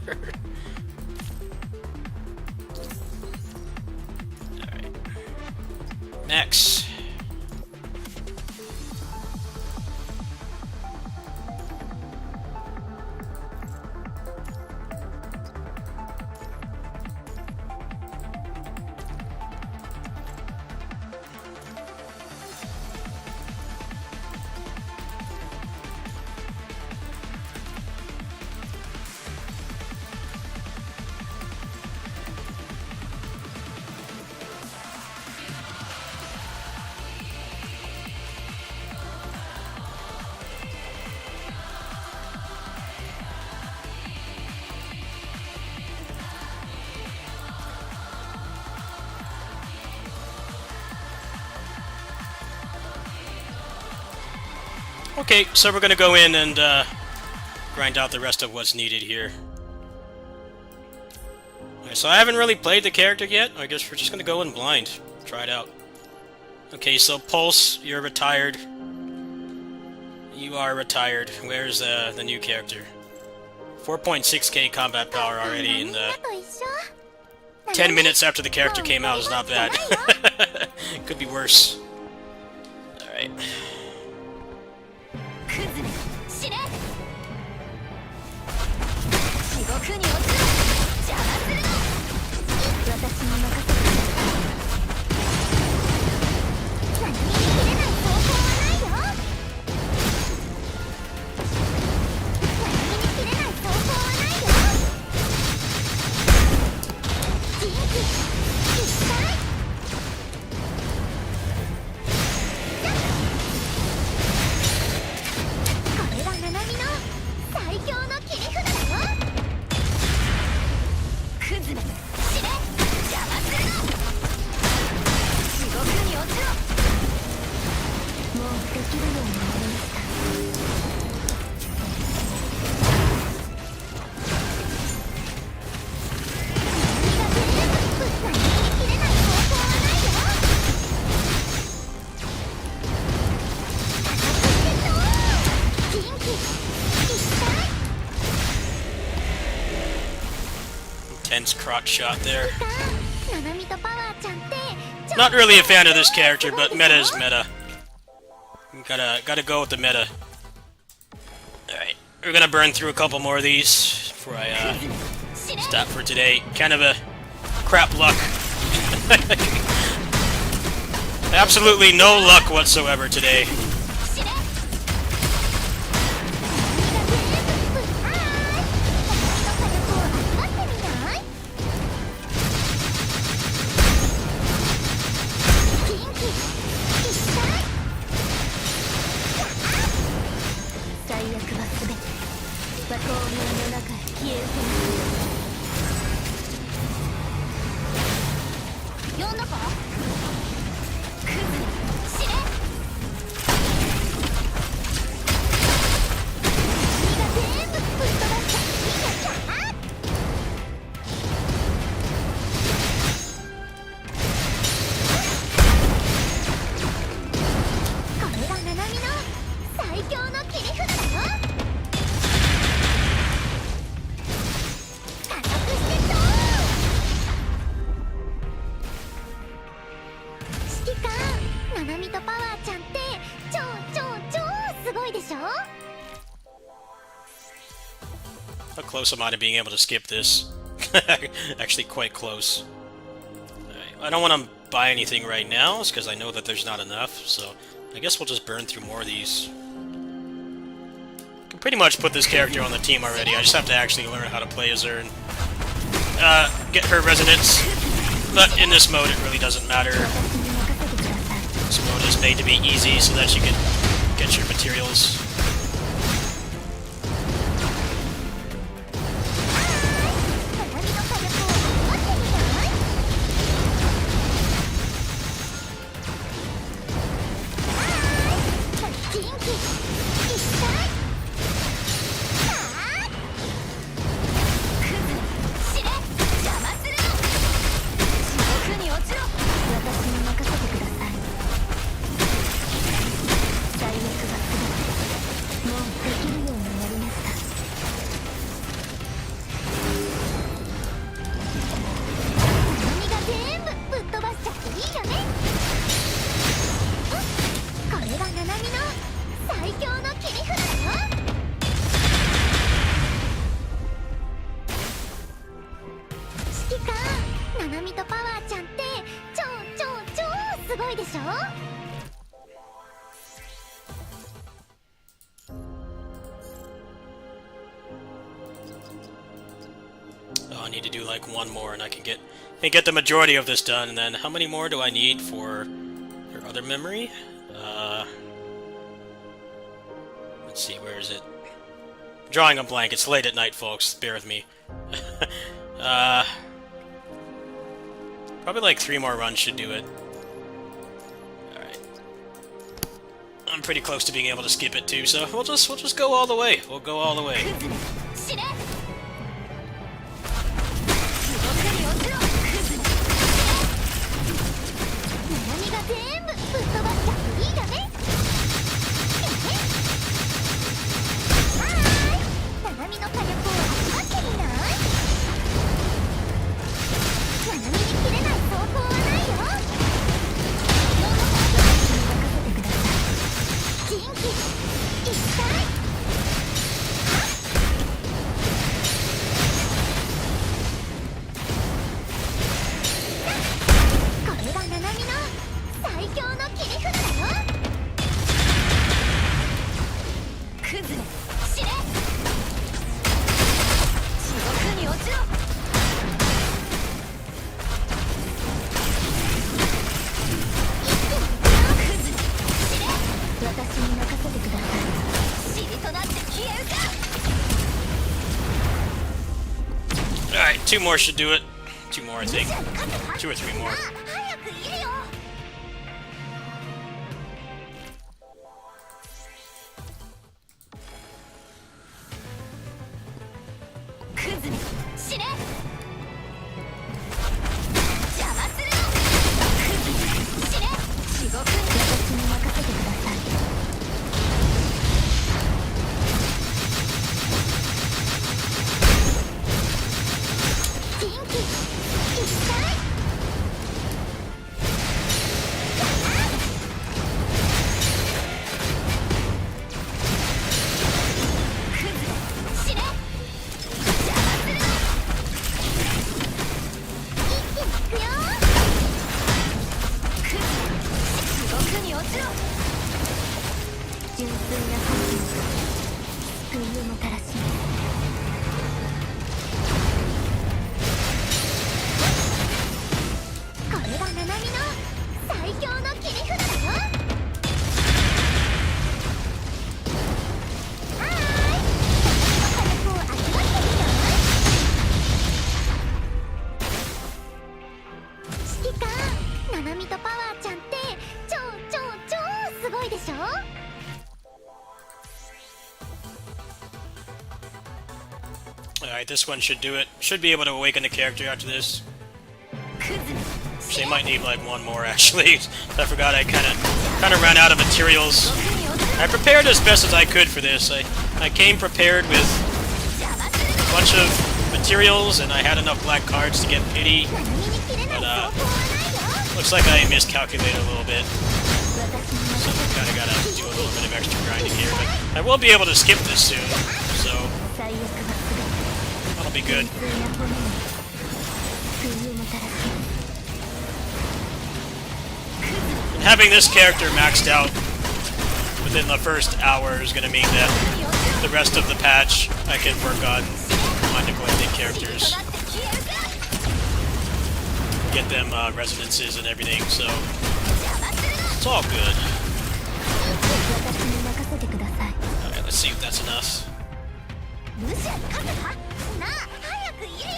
Max. Okay, so we're gonna go in and grind out the rest of what's needed here. Okay, so I haven't really played the character yet. I guess we're just gonna go in blind. Try it out. Okay, so Pulse, you're retired. You are retired. Where's the new character? 4.6k combat power already in the 10 minutes after the character came out is not bad. Could be worse. Alright. Intense crotch shot there. Not really a fan of this character, but meta is meta. Gotta go with the meta. Alright, we're gonna burn through a couple more of these before I stop for today. Kind of a crap luck. Absolutely no luck whatsoever today. How close am I to being able to skip this? Actually quite close. Right. I don't want to buy anything right now, because I know that there's not enough, so I guess we'll just burn through more of these. Can pretty much put this character on the team already, I just have to actually learn how to play as her and get her resonance. But in this mode it really doesn't matter. This mode is made to be easy so that you can get your materials. Oh, I need to do like one more and I can get the majority of this done, and then how many more do I need for her other memory? Let's see, where is it? Drawing a blank, it's late at night, folks, bear with me. Probably like 3 more runs should do it. Alright. I'm pretty close to being able to skip it too, so we'll just go all the way. We'll go all the way. 死ね。何が全部ぶっ飛ばしちゃっていいだね。はーい、ナナミの火力を集まってみない？ナナミに切れない方法はないよ。任せてください。人気一体。これがナナミの最強の切り札だよ。クズ死ね。地獄に落ちろ。クズ死ね。私に任せてください。尻となって消えるか。 Alright, 2 more should do it. 2 more, I think. 2 or 3 more. 早く言えよ。クズめ死ね。邪魔するな。クズめ死ね。地獄に私に任せてください。人気一体。クズ死ね。邪魔するな。一気に行くよ。クズ地獄に落ちろ。純粋な本心が救いをもたらします。これがナナミの最強の切り札だよ。はーい、火力を集まってみない？指揮官、ナナミとパワーちゃんって超すごいでしょ。Alright, this one should do it. Should be able to awaken the character after this. クズ They might need like 1 more actually. I forgot I kind of ran out of materials. I prepared as best as I could for this. I came prepared with a bunch of materials and I had enough black cards to get pity. But looks like I miscalculated a little bit. So kind of gotta do a little bit of extra grinding here. But I will be able to skip this soon, so that'll be good. And having this character maxed out within the first hour is going to mean that the rest of the patch I can work on neglected characters, get them resonances and everything, so it's all good. Alright, let's see if that's enough.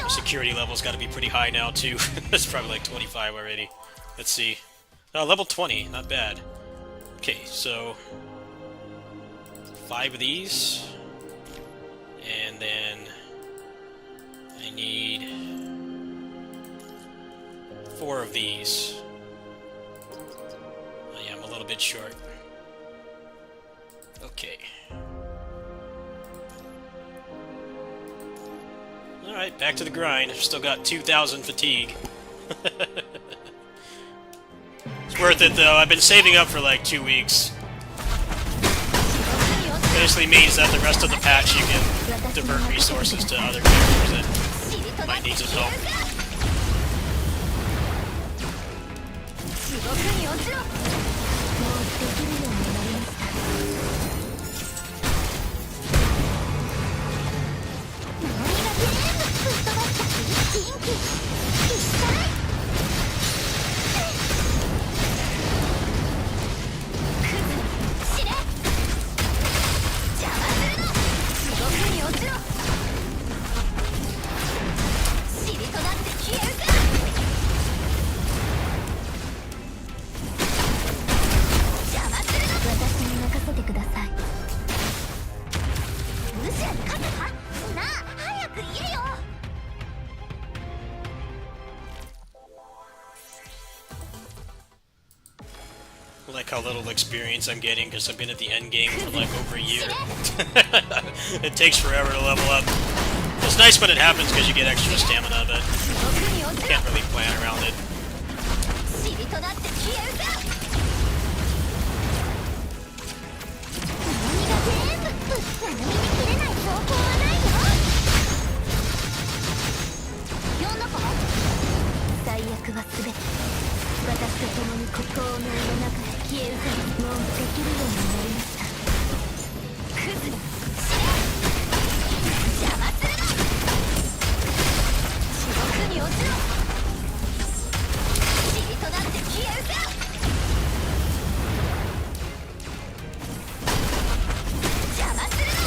Security level's got to be pretty high now too. It's probably like 25 already. Let's see. Level 20, not bad. Okay, so 5 of these, and then I need 4 of these. Oh, yeah, I'm a little bit short. Okay. Alright, back to the grind. Still got 2,000 fatigue. It's worth it though. I've been saving up for like 2 weeks. Basically means that the rest of the patch you can divert resources to other characters that might need some help. like how little experience I'm getting because I've been at the end game for like over a year. It takes forever to level up. It's nice when it happens because you get extra stamina, but you can't really plan around it. 塵となって消えるか。何が全部斜めに切れない証拠はないよ。呼んだか。最悪は全て私と共にここを脳の中へ消えるか。もうできるようになりました。クズだ。死ね。邪魔するな。地獄に落ちろ。塵となって消えるか。邪魔するな。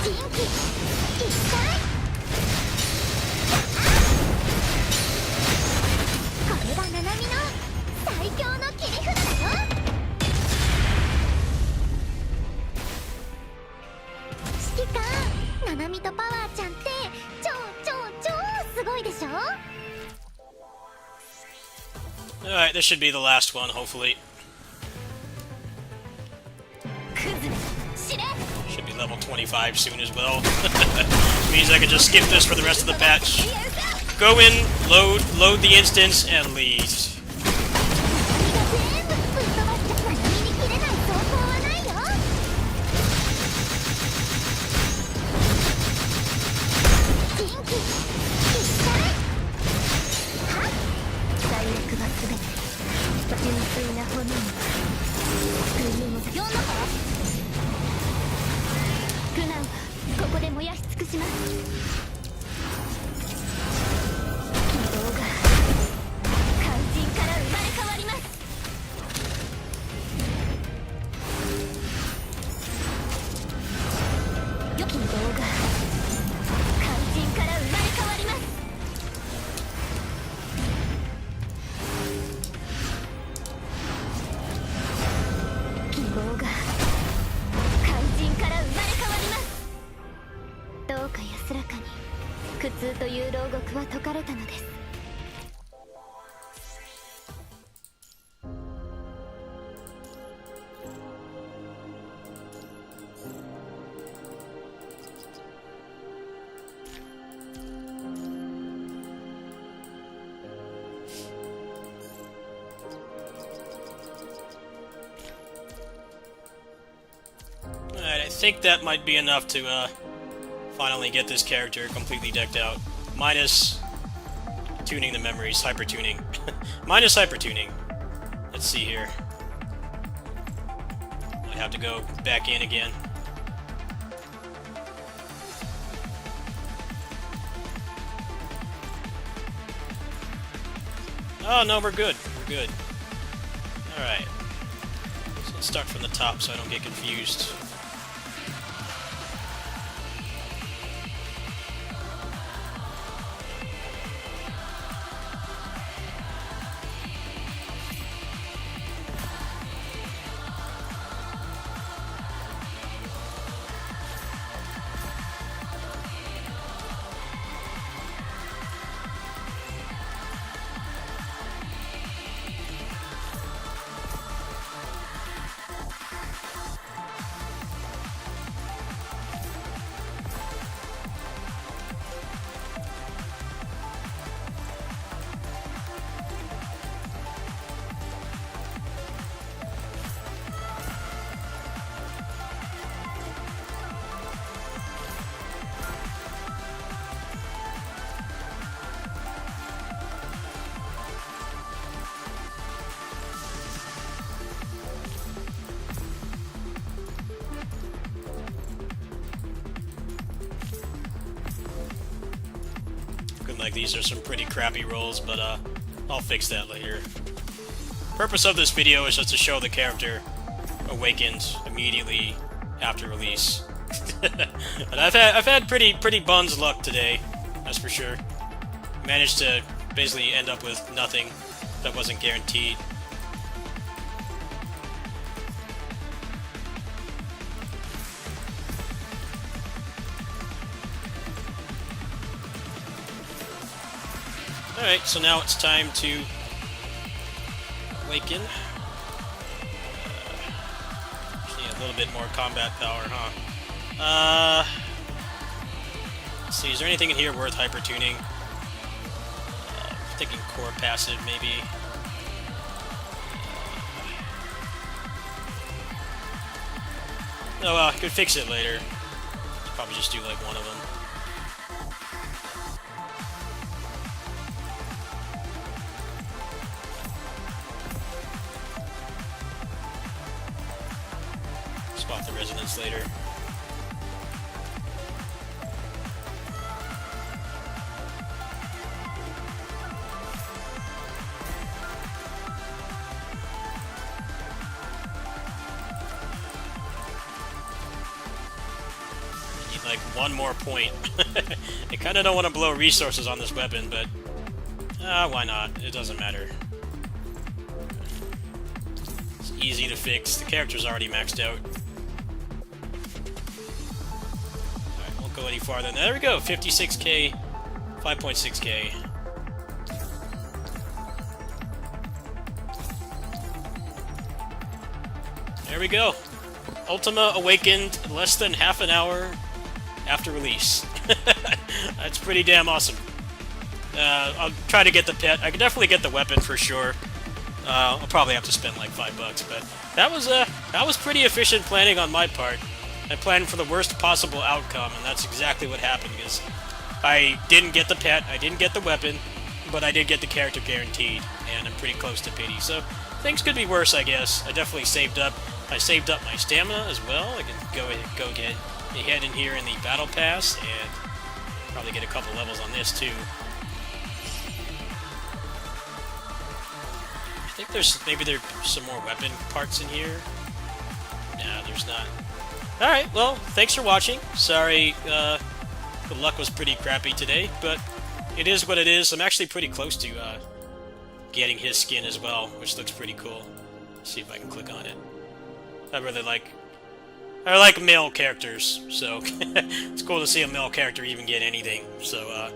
人気一回。これがナナミの最強の切り札だよ。指揮官、ナナミとパワーちゃんって超すごいでしょ。 Alright, this should be the last one, hopefully. クズ死ね。 Should be level 25 soon as well. Means I can just skip this for the rest of the patch. 消えるか。 Go in, load the instance, and leave. 全部ぶっ飛ばしてナナミに切れない証拠はないよ。人気一回。はっ。最悪は全て純粋な炎に救いも呼んだか。苦難はここで燃やし尽くします。希望が肝心から生まれ変わります。希望が肝心から生まれ変わります。希望が肝心から生まれ変わります。どうか安らかに苦痛という牢獄は解かれたのです。 Alright, I think that might be enough to finally get this character completely decked out. Minus tuning the memories, hyper tuning. Minus hyper tuning. Let's see here. I have to go back in again. Oh no, we're good. We're good. Alright. So let's start from the top so I don't get confused. Like these are some pretty crappy rolls, but I'll fix that later. Purpose of this video is just to show the character awakened immediately after release. And I've had pretty buns luck today, that's for sure. Managed to basically end up with nothing that wasn't guaranteed. Alright, so now it's time to awaken. a little bit more combat power, huh? Let's see, is there anything in here worth hyper-tuning? Thinking core passive, maybe. Oh well, I could fix it later. Probably just do like one of them. Spot the resonance later. Like one more point. I kind of don't want to blow resources on this weapon, but why not? It doesn't matter. It's easy to fix. The character's already maxed out. Alright, won't go any farther. There we go. 56k, 5.6k. There we go. Ultima awakened less than half an hour after release. That's pretty damn awesome. I'll try to get the pet. I can definitely get the weapon for sure. I'll probably have to spend like $5, but that was pretty efficient planning on my part. I planned for the worst possible outcome, and that's exactly what happened. Because I didn't get the pet, I didn't get the weapon, but I did get the character guaranteed, and I'm pretty close to pity. So things could be worse, I guess. I definitely saved up. I saved up my stamina as well. I can go get ahead in here in the battle pass and probably get a couple levels on this too. I think maybe there's some more weapon parts in here. Nah, there's not. Alright, well, thanks for watching. Sorry, the luck was pretty crappy today, but it is what it is. I'm actually pretty close to getting his skin as well, which looks pretty cool. Let's see if I can click on it. I like male characters, so it's cool to see a male character even get anything. So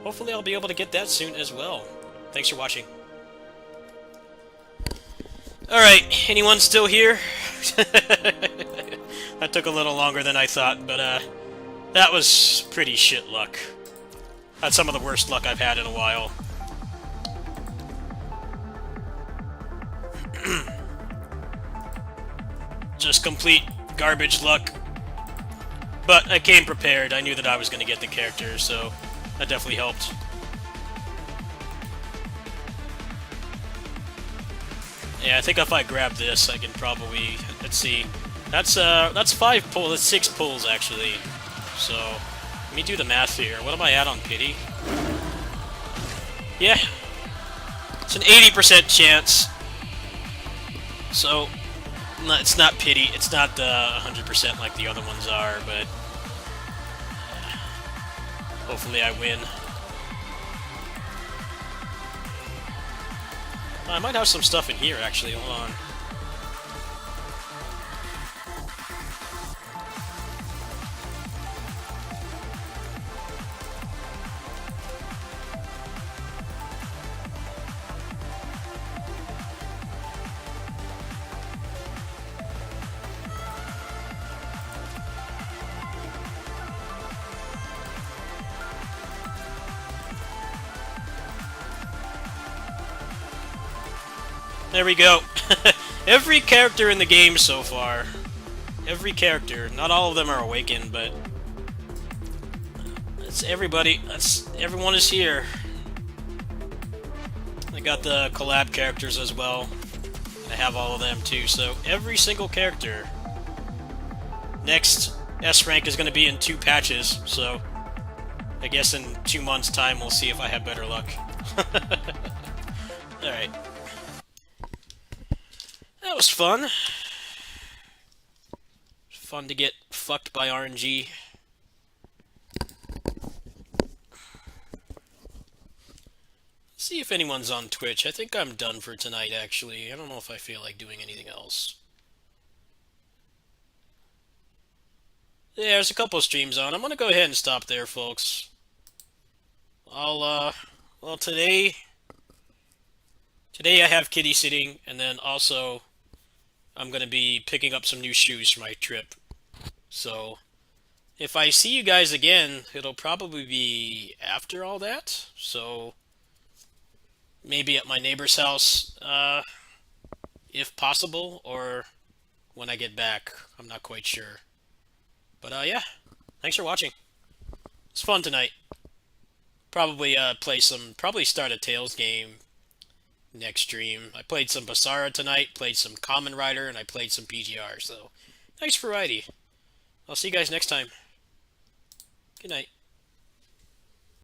hopefully I'll be able to get that soon as well. Thanks for watching. Alright, anyone still here? That took a little longer than I thought, but that was pretty shit luck. That's some of the worst luck I've had in a while. Just complete garbage luck. But I came prepared. I knew that I was going to get the character, so that definitely helped. Yeah, I think if I grab this, I can probably... Let's see. That's 5 pulls. That's 6 pulls, actually. So, let me do the math here. What am I at on pity? Yeah. It's an 80% chance. So... it's not pity, it's not 100% like the other ones are, but hopefully I win. I might have some stuff in here, actually, hold on. There we go. Every character in the game so far. Every character. Not all of them are awakened, but... That's everybody. Everyone is here. I got the collab characters as well. I have all of them too, so every single character. Next S rank is going to be in 2 patches, so... I guess in 2 months' time we'll see if I have better luck. Alright. That was fun. Fun to get fucked by RNG. See if anyone's on Twitch. I think I'm done for tonight, actually. I don't know if I feel like doing anything else. Yeah, there's a couple of streams on. I'm gonna go ahead and stop there, folks. Well, today I have kitty sitting, and then also... I'm going to be picking up some new shoes for my trip. So, if I see you guys again, it'll probably be after all that. So, maybe at my neighbor's house, if possible, or when I get back. I'm not quite sure. But yeah, thanks for watching. It's fun tonight. Probably probably start a Tales game next stream. I played some Basara tonight, played some Kamen Rider, and I played some PGR, so nice variety. I'll see you guys next time. Good night.